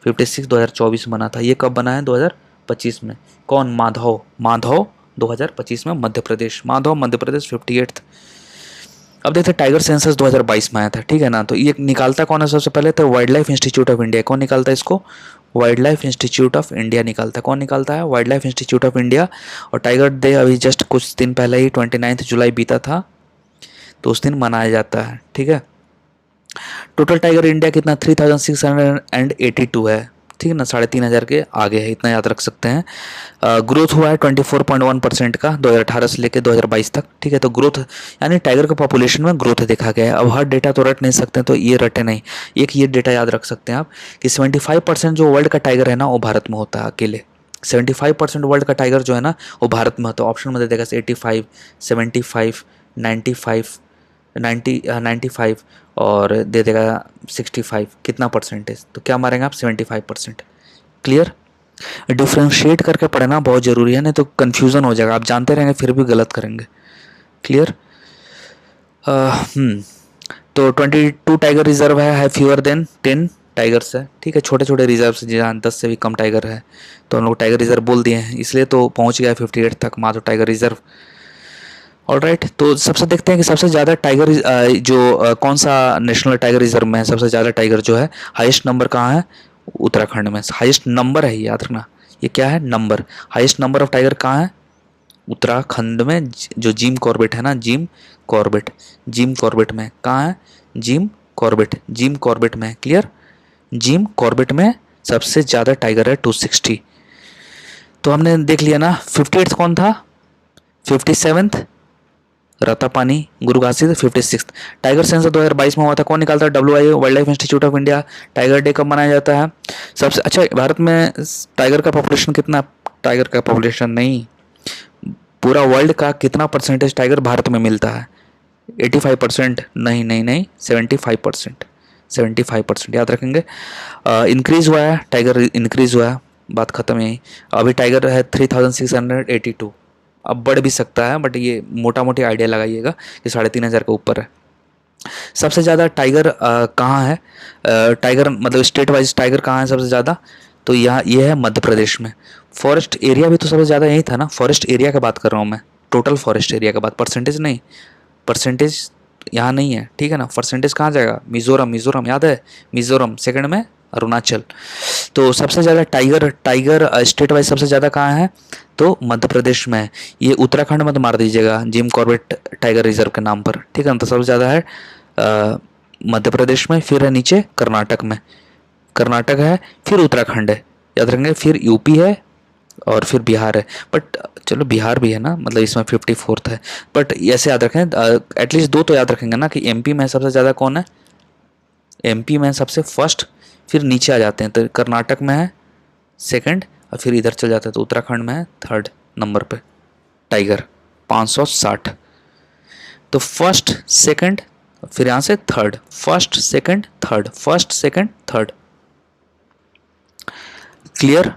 56 2024 बना था। ये कब बना है, 2025 में। कौन, माधव 2025 में मध्य प्रदेश, माधव मध्य प्रदेश 58th। अब देखते हैं टाइगर सेंसस 2022 में आया था, ठीक है ना। तो ये निकालता कौन है सबसे पहले, तो wild life institute of India. कौन निकालता है इसको, wild life institute of India निकालता है। कौन निकालता है, wild life institute of India. और टाइगर डे अभी जस्ट कुछ दिन पहले ही 29 जुलाई बीता था, तो उस दिन मनाया जाता है, ठीक है। टोटल टाइगर इंडिया कितना, 3682 है, ठीक है ना, 3500 के आगे है, इतना याद रख सकते हैं। ग्रोथ हुआ है 24.1% का 2018 से लेकर 2022 तक, ठीक है। तो ग्रोथ यानी टाइगर के पॉपुलेशन में ग्रोथ देखा गया है। अब हर डेटा तो रट नहीं सकते, तो ये रटे नहीं, एक ये डेटा याद रख सकते हैं आप कि 75% जो वर्ल्ड का टाइगर है ना, वो भारत में होता है अकेले। 75% वर्ल्ड का टाइगर जो है ना, वो भारत में होता है। ऑप्शन में दे देगा 85, 75, 95, 95 और दे देगा 65, कितना परसेंटेज, तो क्या मारेंगे आप, 75%, क्लियर। डिफ्रेंशिएट करके पढ़ना बहुत ज़रूरी है, नहीं तो कन्फ्यूज़न हो जाएगा, आप जानते रहेंगे फिर भी गलत करेंगे, क्लियर। तो 22 टाइगर रिजर्व है फ्यूअर देन 10 टाइगर्स है, ठीक है, छोटे छोटे रिजर्व जहाँ 10 से भी कम टाइगर है तो हम लोग टाइगर रिजर्व बोल दिए हैं, इसलिए तो पहुंच गया 58 तक मात्र टाइगर रिजर्व। ऑलराइट, तो सबसे देखते हैं कि सबसे ज़्यादा टाइगर कौन सा नेशनल टाइगर रिजर्व में है, सबसे ज़्यादा टाइगर जो है हाईएस्ट नंबर कहाँ है, उत्तराखंड में हाईएस्ट नंबर है, याद रखना ये क्या है, number, highest number of tiger कहाँ है, उत्तराखंड में। जो जिम कॉर्बेट है ना, जिम कॉर्बेट में कहाँ है, जिम कॉर्बेट में, क्लियर, जिम कॉर्बेट में सबसे ज़्यादा टाइगर है 260। तो हमने देख लिया ना, 58 कौन था, 57th रतापानी गुरु घासी, 56। टाइगर सेंसस 2022 में हुआ था, कौन निकालता है, WIO, wild life institute of India. Tiger day कब मनाया जाता है, सबसे अच्छा भारत में टाइगर का पॉपुलेशन कितना, टाइगर का पॉपुलेशन नहीं, पूरा वर्ल्ड का कितना परसेंटेज टाइगर भारत में मिलता है, 85%, नहीं नहीं नहीं 75%, 75% याद रखेंगे। इंक्रीज हुआ है, टाइगर इंक्रीज हुआ है, बात खत्म है। अभी टाइगर है 3682, अब बढ़ भी सकता है, बट ये मोटा मोटी आइडिया लगाइएगा कि 3500 के ऊपर है। सबसे ज़्यादा टाइगर कहाँ है, टाइगर मतलब स्टेट वाइज टाइगर कहाँ है सबसे ज़्यादा, तो यहाँ ये है मध्य प्रदेश में। फॉरेस्ट एरिया भी तो सबसे ज़्यादा यही था ना, फॉरेस्ट एरिया का बात कर रहा हूँ मैं, टोटल फॉरेस्ट एरिया का बात, परसेंटेज नहीं, परसेंटेज यहाँ नहीं है, ठीक है ना। परसेंटेज कहाँ जाएगा, मिजोरम याद है, मिजोरम, सेकंड में अरुणाचल। तो सबसे ज़्यादा टाइगर स्टेट वाइज सबसे ज़्यादा कहाँ है, तो मध्य प्रदेश में है। ये उत्तराखंड मत मार दीजिएगा जिम कॉर्बेट टाइगर रिजर्व के नाम पर, ठीक है ना। तो सबसे ज़्यादा है मध्य प्रदेश में, फिर है नीचे कर्नाटक में, कर्नाटक है, फिर उत्तराखंड है, याद रखेंगे, फिर यूपी है और फिर बिहार है। बट चलो बिहार भी है ना, मतलब इसमें 54th है, बट ऐसे याद रखें, एटलीस्ट दो तो याद रखेंगे ना कि एमपी में सबसे ज़्यादा कौन है, एमपी में सबसे फर्स्ट, फिर नीचे आ जाते हैं तो कर्नाटक में है सेकंड, और फिर इधर चल जाते हैं तो उत्तराखंड में है थर्ड नंबर पे टाइगर 560। तो फर्स्ट सेकंड, फिर यहाँ से third, first second third, first second third, clear.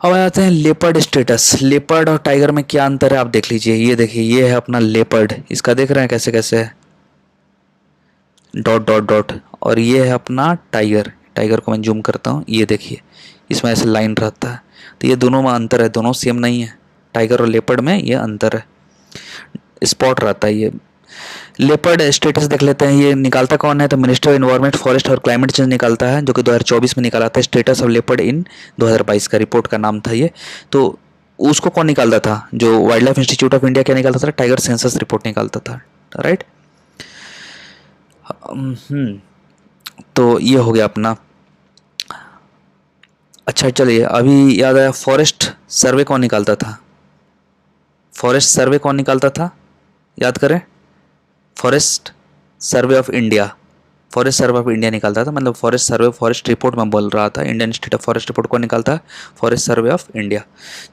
अब आते हैं लेपर्ड स्टेटस। लेपर्ड और टाइगर में क्या अंतर है आप देख लीजिए, ये देखिए, ये है अपना लेपर्ड, इसका देख रहे हैं कैसे कैसे है, डॉट डॉट डॉट, और ये है अपना टाइगर, टाइगर को मैं जूम करता हूँ, ये देखिए इसमें ऐसे लाइन रहता है, तो ये दोनों में अंतर है, दोनों सेम नहीं है, टाइगर और लेपर्ड में ये अंतर है, स्पॉट रहता है। ये लेपर्ड स्टेटस देख लेते हैं, ये निकालता कौन है, तो मिनिस्टर ऑफ एनवायरनमेंट फॉरेस्ट और क्लाइमेट चेंज निकालता है, जो कि 2024 में निकाला था, स्टेटस ऑफ लेपर्ड इन 2022 का रिपोर्ट का नाम था ये। तो उसको कौन निकालता था, जो wild life institute of India क्या निकालता था, टाइगर सेंसस रिपोर्ट निकालता था, राइट। तो ये हो गया अपना। अच्छा चलिए, अभी याद आया, फॉरेस्ट सर्वे कौन निकालता था, फॉरेस्ट सर्वे कौन निकालता था, याद करें, forest survey of India, forest survey of India निकालता था, मतलब फॉरेस्ट सर्वे फॉरेस्ट रिपोर्ट में बोल रहा था, Indian institute of forest report को निकालता है, फॉरेस्ट सर्वे ऑफ इंडिया।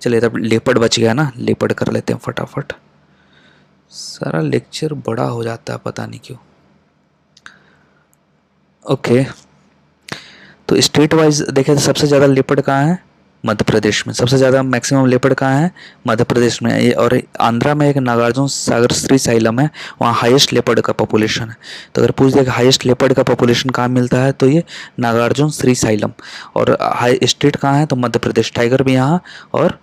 चलिए तब लेपर्ड बच गया ना, लेपर्ड कर लेते हैं फटाफट, सारा लेक्चर बड़ा हो जाता है पता नहीं क्यों। ओके, तो स्टेट वाइज देखें तो सबसे ज़्यादा लेपर्ड कहाँ है, मध्य प्रदेश में, सबसे ज़्यादा मैक्सिमम लेपर्ड कहाँ है, मध्य प्रदेश में। ये और आंध्रा में एक नागार्जुन सागर श्रीशैलम है, वहाँ हाईएस्ट लेपर्ड का पॉपुलेशन है। तो अगर पूछ दिया कि हाईएस्ट लेपर्ड का पॉपुलेशन कहाँ मिलता है, तो ये नागार्जुन श्रीशैलम। और हाई स्टेट कहाँ है, तो मध्य प्रदेश, टाइगर भी यहाँ और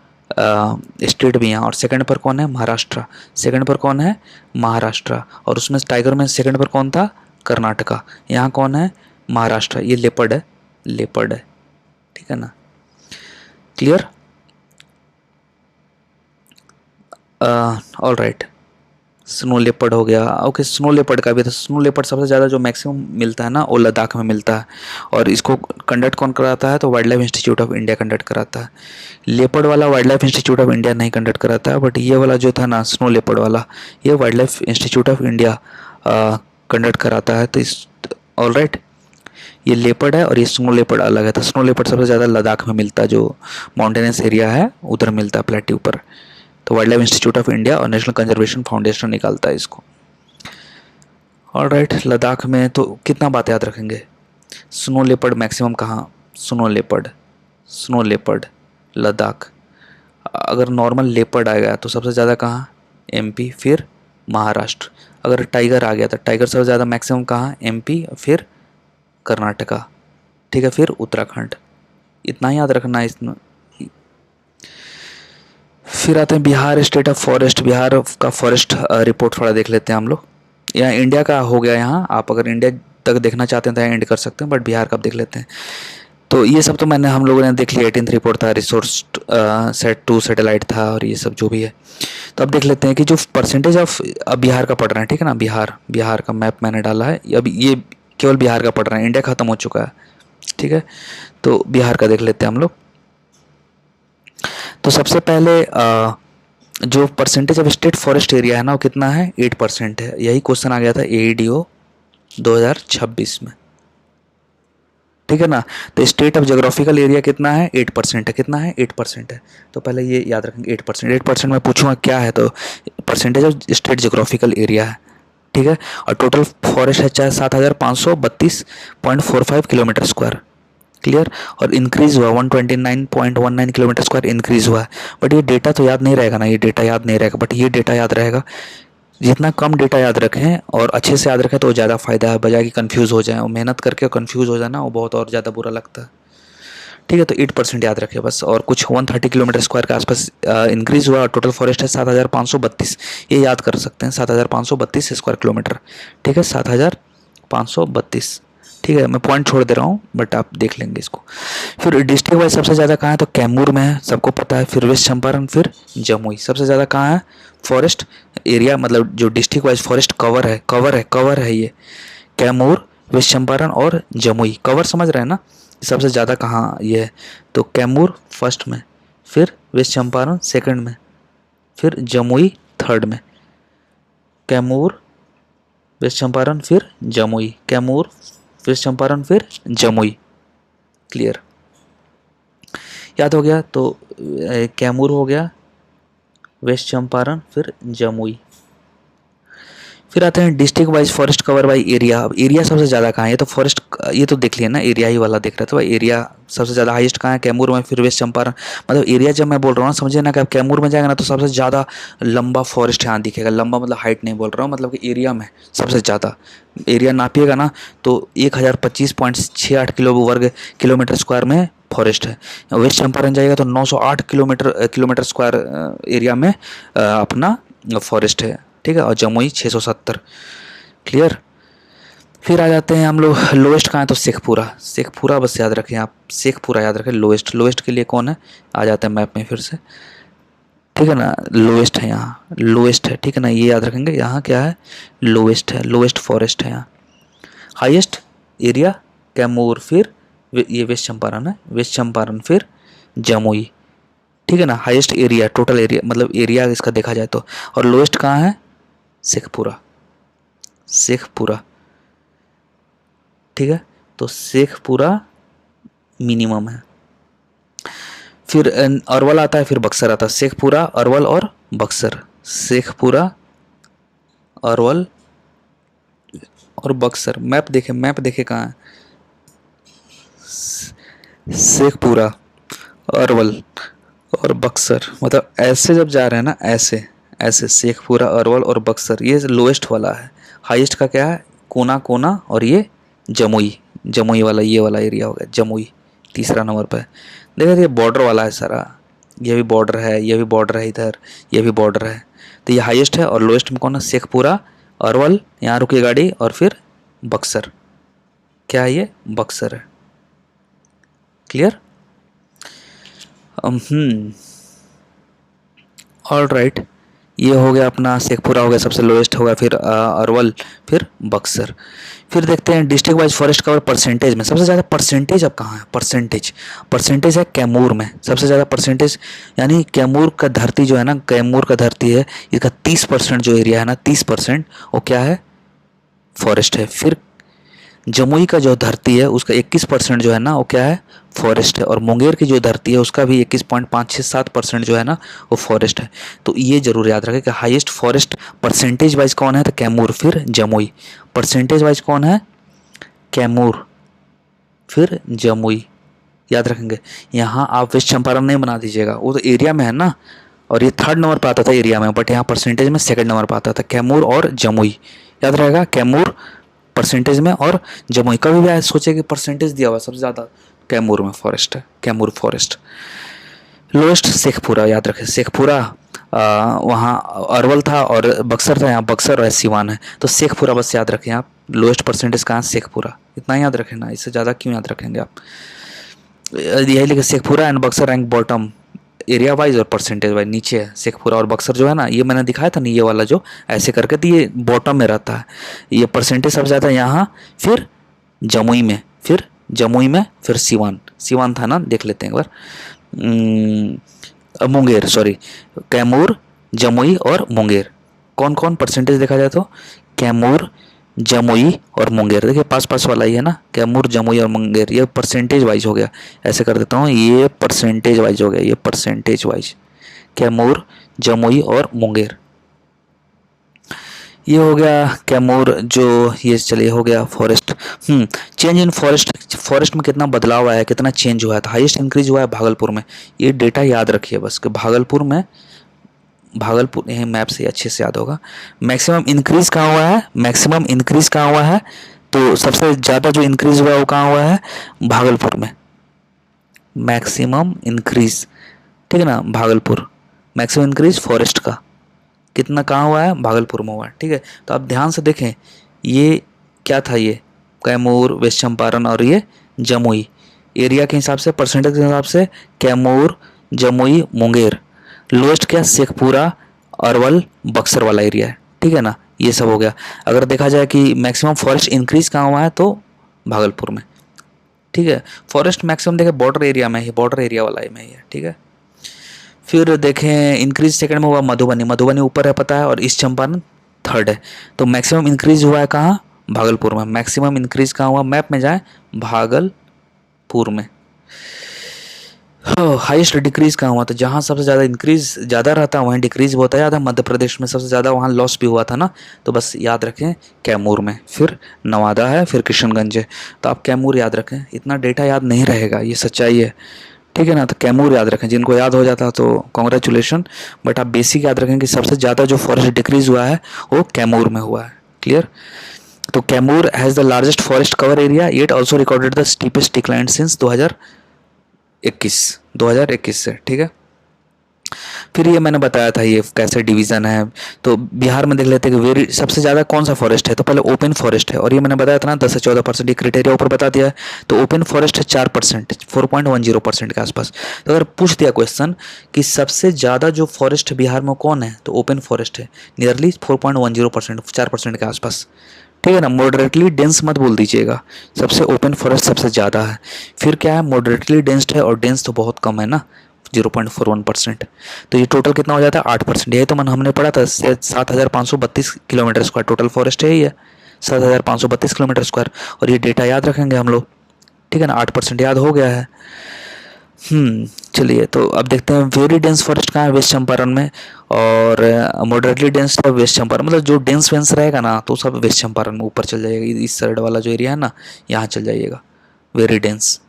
स्टेट भी यहाँ। और सेकंड पर कौन है, महाराष्ट्र, सेकंड पर कौन है, महाराष्ट्र। और उसमें टाइगर में सेकंड पर कौन था, कर्नाटका। यहाँ कौन है, महाराष्ट्र। ये लेपर्ड है, लेपर्ड है, ठीक है ना, clear. All right, snow leopard हो गया। ओके, स्नो लेपर्ड का भी था। स्नो लेपर्ड सबसे ज़्यादा जो मैक्सिमम मिलता है ना, वो लद्दाख में मिलता है। और इसको कंडक्ट कौन कराता है, तो wild life institute of India conduct कराता है। लेपर्ड वाला wild life institute of India नहीं कंडक्ट कराता है, बट ये वाला जो था ना स्नो लेपर्ड वाला, ये wild life institute of India conduct कराता है। तो इस ऑल राइट, ये लेपर्ड है और ये स्नो लेपर्ड अलग है। तो स्नो लेपर्ड सबसे ज़्यादा लद्दाख में मिलता है, जो माउंटेनस एरिया है उधर मिलता है, प्लेट्यू पर। तो wild life institute of India और नेशनल कंजर्वेशन फाउंडेशन निकालता है इसको। ऑल राइट, लद्दाख में तो कितना बात याद रखेंगे, स्नो लेपर्ड मैक्सिमम कहाँ, स्नो लेपर्ड लद्दाख। अगर नॉर्मल लेपर्ड आ गया तो सबसे ज़्यादा कहाँ, एमपी, फिर महाराष्ट्र। अगर टाइगर आ गया तो टाइगर सबसे ज़्यादा मैक्सिमम कहाँ, एमपी, फिर कर्नाटका, ठीक है, फिर उत्तराखंड। इतना ही याद रखना है इसमें। फिर आते हैं Bihar state of forest. Bihar का फॉरेस्ट रिपोर्ट थोड़ा देख लेते हैं हम लोग। यहाँ इंडिया का हो गया, यहाँ आप अगर इंडिया तक देखना चाहते हैं तो एंड कर सकते हैं, बट बिहार का आप देख लेते हैं। तो ये सब तो मैंने हम लोगों ने देख लिया। 18th रिपोर्ट था, रिसोर्स सेट 2 सैटेलाइट था, और ये सब जो भी है। तो अब देख लेते हैं कि जो परसेंटेज ऑफ, अब बिहार का पढ़ रहे हैं, ठीक है ना। बिहार का मैप मैंने डाला है। अब ये केवल बिहार का पढ़ रहे हैं, इंडिया खत्म हो चुका है, ठीक है। तो बिहार का देख लेते हैं हम लोग। तो सबसे पहले जो percentage of state forest area है ना, वो कितना है? 8% है। यही क्वेश्चन आ गया था AEDO 2026 में, ठीक है ना। तो स्टेट ऑफ जोग्राफिकल एरिया कितना है? 8% है। कितना है? 8% है। तो पहले ये याद रखेंगे 8%। 8% में पूछूंगा क्या है, तो percentage of state geographical area है, ठीक है। और टोटल फॉरेस्ट है 7532.45 किलोमीटर स्क्वायर, क्लियर। और इंक्रीज हुआ 129.19 किलोमीटर स्क्वायर इंक्रीज हुआ है। बट ये डेटा तो याद नहीं रहेगा ना, ये डेटा याद नहीं रहेगा, बट ये डेटा याद रहेगा। जितना कम डेटा याद रखें और अच्छे से याद रखें तो ज़्यादा फायदा है, बजाय कि कंफ्यूज हो जाए। और मेहनत करके कंफ्यूज हो जाना वो बहुत और ज़्यादा बुरा लगता है, ठीक है। तो 8% याद रखें बस। और कुछ 130 किलोमीटर स्क्वायर के आसपास इंक्रीज हुआ। और टोटल फॉरेस्ट है 7532, ये याद कर सकते हैं, 7532 स्क्वायर किलोमीटर, ठीक है। 7532, ठीक है। मैं पॉइंट छोड़ दे रहा हूँ, बट आप देख लेंगे इसको। फिर डिस्ट्रिक्ट वाइज सबसे ज़्यादा कहाँ है, तो कैमूर में है, सबको पता है। फिर वेस्ट चंपारण, फिर जमुई। सबसे ज़्यादा कहाँ है फॉरेस्ट एरिया, मतलब जो डिस्ट्रिक्ट वाइज फॉरेस्ट कवर है ये कैमूर, वेस्ट चंपारण और जमुई। कवर समझ रहे हैं ना। सबसे ज़्यादा कहाँ ये है, तो कैमूर फर्स्ट में, फिर वेस्ट चंपारण सेकंड में, फिर जमुई थर्ड में। कैमूर, वेस्ट चंपारण, फिर जमुई। कैमूर, वेस्ट चंपारण, फिर जमुई, क्लियर। याद हो गया। तो कैमूर हो गया, वेस्ट चंपारण, फिर जमुई। फिर आते हैं district wise forest cover by area. अब एरिया सबसे ज़्यादा कहाँ है, ये तो फॉरेस्ट, ये तो देख लिया ना, एरिया ही वाला देख रहा था। एरिया सबसे ज़्यादा हाईएस्ट कहाँ है? कैमूर में, फिर वेस्ट चंपारण। मतलब एरिया जब मैं बोल रहा हूँ ना, समझिए ना कि आप कैमूर में जाएगा ना तो सबसे ज़्यादा लंबा फॉरेस्ट यहाँ दिखेगा। लंबा मतलब हाइट नहीं बोल रहा हूँ, मतलब कि एरिया में सबसे ज़्यादा एरिया नापिएगा ना तो 1025.68 किलोमीटर स्क्वायर में फॉरेस्ट है। वेस्ट चंपारण जाएगा तो 908 किलोमीटर स्क्वायर एरिया में अपना फॉरेस्ट है, ठीक है। और जमुई 670, क्लियर। फिर आ जाते हैं हम लोग लोएस्ट कहाँ है, तो शेखपुरा बस याद रखें आप, शेखपुरा याद रखें। लोएस्ट के लिए कौन है, आ जाता है मैप में फिर से, ठीक है ना। लोएस्ट है यहाँ, लोएस्ट है, ठीक है ना। ये याद रखेंगे, यहाँ क्या है, लोएस्ट है, लोएस्ट फॉरेस्ट है यहाँ। हाईएस्ट एरिया कैमूर, फिर ये वेस्ट चंपारण है, वेस्ट चंपारण फिर जमुई, ठीक है ना। हाईएस्ट एरिया, टोटल एरिया मतलब एरिया इसका देखा जाए तो। और लोएस्ट कहाँ है, शेखपुरा, ठीक है। तो शेखपुरा मिनिमम है। फिर अरवल आता है, फिर बक्सर आता है। शेखपुरा, अरवल और बक्सर। शेखपुरा, अरवल और बक्सर। मैप देखे कहाँ है, शेखपुरा, अरवल और बक्सर। मतलब ऐसे जब जा रहे हैं ना, ऐसे शेखपुरा, अरवल और बक्सर, ये लोएस्ट वाला है। हाईएस्ट का क्या है, कोना और ये जमुई वाला, ये वाला एरिया हो गया जमुई, तीसरा नंबर पे। देखिए ये बॉर्डर वाला है सारा, ये भी बॉर्डर है, ये भी बॉर्डर है, इधर ये भी बॉर्डर है। तो ये हाईएस्ट है। और लोएस्ट में कौन है, शेखपुरा, अरवल, यहाँ रुकी गाड़ी, और फिर बक्सर। क्या है ये, बक्सर है, क्लियर। ऑल राइट, ये हो गया अपना शेखपुरा हो गया, सबसे लोएस्ट होगा। फिर अरवल, फिर बक्सर। फिर देखते हैं district wise forest cover percentage में। सबसे ज़्यादा परसेंटेज अब कहाँ है, परसेंटेज है कैमूर में सबसे ज़्यादा परसेंटेज। यानी कैमूर का धरती जो है ना, कैमूर का धरती है, इसका 30% जो एरिया है ना, 30% वो क्या है, फॉरेस्ट है। फिर जमुई का जो धरती है उसका 21% जो है ना, वो क्या है, फॉरेस्ट है। और मुंगेर की जो धरती है उसका भी 21.567% जो है ना, वो फॉरेस्ट है। तो ये जरूर याद रखें कि हाईएस्ट फॉरेस्ट परसेंटेज वाइज कौन है, तो कैमूर, फिर जमुई। परसेंटेज वाइज कौन है, कैमूर, फिर जमुई, याद रखेंगे। यहाँ आप वेस्ट चंपारण नहीं बना दीजिएगा, वो तो एरिया में है ना, और ये 3rd नंबर पर आता था एरिया में, बट यहाँ परसेंटेज में 2nd नंबर पर आता था, कैमूर और जमुई। याद रहेगा, कैमूर परसेंटेज में, और जमुई कभी भी सोचे कि परसेंटेज दिया हुआ सबसे ज़्यादा कैमूर में फॉरेस्ट है, कैमूर फॉरेस्ट। लोएस्ट शेखपुरा, याद रखें शेखपुरा वहाँ अरवल था और बक्सर था, यहाँ बक्सर और सिवान है, तो शेखपुरा बस याद रखें आप। लोएस्ट परसेंटेज कहाँ, शेखपुरा, इतना याद रखें ना, इससे ज़्यादा क्यों याद रखेंगे आप। यही लिखे Sheikhpura and Buxar rank bottom area wise और परसेंटेज वाइज, नीचे है शेखपुरा और बक्सर जो है ना, ये मैंने दिखाया था ना ये वाला जो ऐसे करके, तो ये बॉटम में रहता है, ये परसेंटेज सबसे ज़्यादा यहाँ, फिर जमुई में, फिर जमुई में, फिर सिवान, सिवान था ना, देख लेते हैं एक बार, मुंगेर, सॉरी, कैमूर, जमुई और मुंगेर, कौन कौन परसेंटेज देखा जाए तो कैमूर, जमुई और मुंगेर, देखिए पास पास वाला ही है ना, कैमूर, जमुई और मुंगेर, ये परसेंटेज वाइज हो गया, ऐसे कर देता हूँ, ये परसेंटेज वाइज हो गया, ये परसेंटेज वाइज कैमूर, जमुई और मुंगेर, ये हो गया कैमूर जो, ये चलिए हो गया forest. Change in forest, forest में कितना बदलाव आया है, कितना चेंज हुआ है, तो हाईएस्ट इंक्रीज हुआ है भागलपुर में, ये डेटा याद रखिए बस कि भागलपुर में, भागलपुर यह मैप से अच्छे से याद होगा। मैक्सिमम इंक्रीज कहाँ हुआ है, मैक्सिमम इंक्रीज कहाँ हुआ है, तो सबसे ज़्यादा जो इंक्रीज हुआ है वो कहाँ हुआ है, भागलपुर में, मैक्सिमम इंक्रीज, ठीक है ना, भागलपुर, मैक्सिमम इंक्रीज फॉरेस्ट का कितना कहाँ हुआ है, भागलपुर में हुआ है, ठीक है। तो आप ध्यान से देखें, ये क्या था, ये कैमूर, वेस्ट चंपारण और ये जमुई, एरिया के हिसाब से, परसेंटेज के हिसाब से कैमूर, जमुई, मुंगेर, लोएस्ट क्या शेखपुरा, अरवल, बक्सर वाला एरिया है, ठीक है ना, ये सब हो गया। अगर देखा जाए कि मैक्सिमम फॉरेस्ट इंक्रीज कहाँ हुआ है तो भागलपुर में, ठीक है। फॉरेस्ट मैक्सिमम देखें बॉर्डर एरिया में ही, बॉर्डर एरिया वाला में ही है, ठीक है। फिर देखें इंक्रीज सेकंड में हुआ मधुबनी, मधुबनी ऊपर है पता है, और ईस्ट चंपारण थर्ड है, तो मैक्सिमम इंक्रीज हुआ है कहाँ, भागलपुर में, मैक्सिमम इंक्रीज कहाँ हुआ, मैप में जाए भागलपुर में। हाईएस्ट डिक्रीज कहाँ हुआ, तो जहाँ सबसे ज़्यादा इंक्रीज ज़्यादा रहता है वहीं डिक्रीज होता है ज़्यादा, मध्य प्रदेश में सबसे ज़्यादा वहाँ लॉस भी हुआ था ना, तो बस याद रखें कैमूर में, फिर नवादा है, फिर किशनगंज है, तो आप कैमूर याद रखें, इतना डेटा याद नहीं रहेगा, ये सच्चाई है, ठीक है ना, तो कैमूर याद रखें, जिनको याद हो जाता है तो कॉन्ग्रेचुलेशन, बट आप बेसिक याद रखें कि सबसे ज़्यादा जो फॉरेस्ट डिक्रीज हुआ है वो कैमूर में हुआ है, क्लियर। तो Kaimur has the largest forest cover area, it also recorded the steepest decline since 2021 से, ठीक है। फिर ये मैंने बताया था ये कैसे डिवीज़न है, तो बिहार में देख लेते हैं कि वेरी सबसे ज़्यादा कौन सा फॉरेस्ट है, तो पहले ओपन फॉरेस्ट है, और ये मैंने बताया था ना 10 से 14%, ये क्राइटेरिया ऊपर बता दिया है, तो ओपन फॉरेस्ट है 4%, 4.10% के आसपास। तो अगर पूछ दिया क्वेश्चन कि सबसे ज़्यादा जो फॉरेस्ट बिहार में कौन है, तो ओपन फॉरेस्ट है, नियरली 4.10%, 4% के आसपास, ठीक है ना। मॉडरेटली डेंस मत बोल दीजिएगा, सबसे ओपन फॉरेस्ट सबसे ज़्यादा है, फिर क्या है मॉडरेटली डेंस्ड है, और डेंस तो बहुत कम है ना 0.41%, तो ये टोटल कितना हो जाता है 8%। यही तो हमने पढ़ा था 7,532 किलोमीटर स्क्वायर टोटल फॉरेस्ट है, ये 7,532 किलोमीटर स्क्वायर, और ये डेटा याद रखेंगे हम लोग, ठीक है ना, 8% याद हो गया है। चलिए तो अब देखते हैं वेरी डेंस फॉरेस्ट कहाँ है, वेस्ट चंपारण में, और मॉडरेटली डेंस तो वेस्ट चंपारण, मतलब जो डेंस वेंस रहेगा ना तो सब वेस्ट चंपारण में ऊपर चल जाएगा, इस साइड वाला जो एरिया है ना यहाँ चल जाइएगा वेरी डेंस।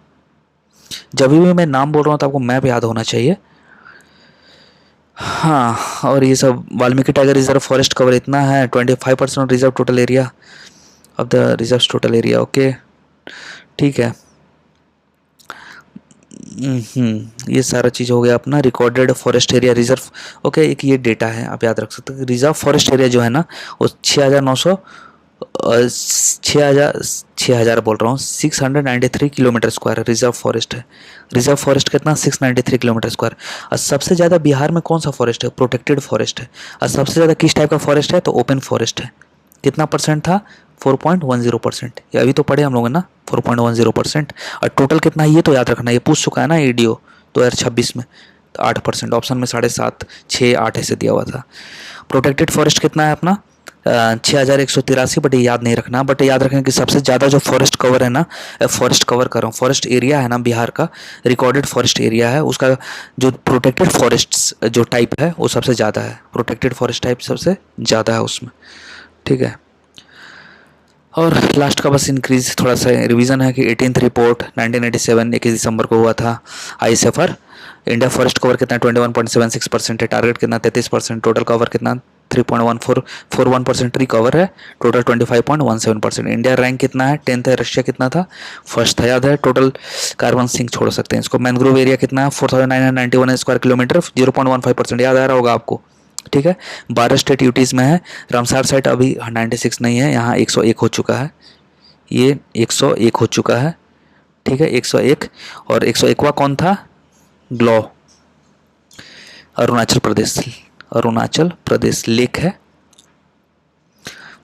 जब भी मैं नाम बोल रहा हूँ तो आपको मैप याद होना चाहिए। हाँ, और ये सब Valmiki tiger reserve forest cover इतना है 25% reserve total area of the reserve total area, okay ठीक है। ये सारा चीज़ हो गया अपना recorded forest area reserve, okay. एक ये डेटा है आप याद रख सकते हैं, रिजर्व फॉरेस्ट एरिया जो है ना वो 6,000 बोल रहा हूँ 693 किलोमीटर स्क्वायर रिजर्व फॉरेस्ट है। रिजर्व फॉरेस्ट कितना 693 किलोमीटर स्क्वायर। और सबसे ज़्यादा बिहार में कौन सा फॉरेस्ट है, प्रोटेक्टेड फॉरेस्ट है। और सबसे ज़्यादा किस टाइप का फॉरेस्ट है, तो ओपन फॉरेस्ट है। कितना परसेंट था 4.10%, ये अभी तो पढ़े हम लोग ना 4.10%। और टोटल कितना है ये तो याद रखना, ये पूछ चुका है ना ईडीओ 2026 में, तो 8%, ऑप्शन में 7.5, 6, 8 ऐसे दिया हुआ था। प्रोटेक्टेड फॉरेस्ट कितना है अपना 6,183, बट ये याद नहीं रखना, बट याद रखें कि सबसे ज़्यादा जो फॉरेस्ट कवर है ना, फॉरेस्ट कवर कर रहा हूँ, फॉरेस्ट एरिया है ना बिहार का, रिकॉर्डेड फॉरेस्ट एरिया है उसका, जो प्रोटेक्टेड फॉरेस्ट्स जो टाइप है वो सबसे ज़्यादा है, प्रोटेक्टेड फॉरेस्ट टाइप सबसे ज़्यादा है उसमें, ठीक है। और लास्ट का बस इंक्रीज थोड़ा सा रिवीजन है कि 18th रिपोर्ट 1987 21 दिसंबर को हुआ था ISFR। इंडिया फॉरेस्ट कवर कितना 21.76% है, टारगेट कितना 33%, टोटल कवर कितना 3.41% रिकवर है, टोटल 25.17%। इंडिया रैंक कितना है, 10th है। रशिया कितना था, फर्स्ट था, याद है। टोटल कार्बन सिंक छोड़ सकते हैं इसको। मैंग्रोव एरिया कितना है, 4991 स्क्वायर किलोमीटर, 0.15%, याद आ रहा होगा आपको, ठीक है। 12 स्टेट यूटीज में है। रामसार साइट अभी 96 नहीं है, यहाँ 101 हो चुका है, ये 101 हो चुका है, ठीक है, 101। और 101वां कौन था, ग्लो, अरुणाचल प्रदेश, अरुणाचल प्रदेश लेक है।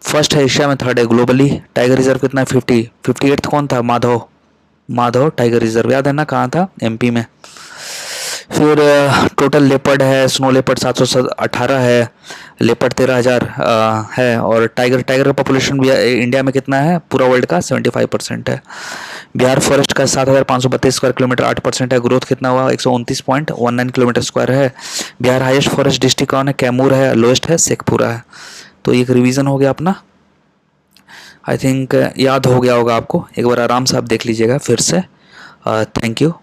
फर्स्ट है एशिया में, थर्ड है ग्लोबली। टाइगर रिजर्व कितना है, 50। 58 कौन था, माधव, माधव टाइगर रिजर्व, याद है ना, कहाँ था, एमपी में। फिर टोटल लेपर्ड है, स्नो लेपर्ड 718 है, लेपर्ड 13,000 है। और टाइगर का पॉपुलेशन भी इंडिया में कितना है, पूरा वर्ल्ड का 75% है। बिहार फॉरेस्ट का 7,532 स्क्वायर किलोमीटर, 8% है। ग्रोथ कितना हुआ, 129.19 किलोमीटर स्क्वायर है। बिहार हाईएस्ट फॉरेस्ट डिस्ट्रिक्ट कौन है, कैमूर है। लोएस्ट है शेखपुरा है। तो एक रिवीजन हो गया अपना, आई थिंक याद हो गया होगा आपको। एक बार आराम से आप देख लीजिएगा फिर से। Thank you.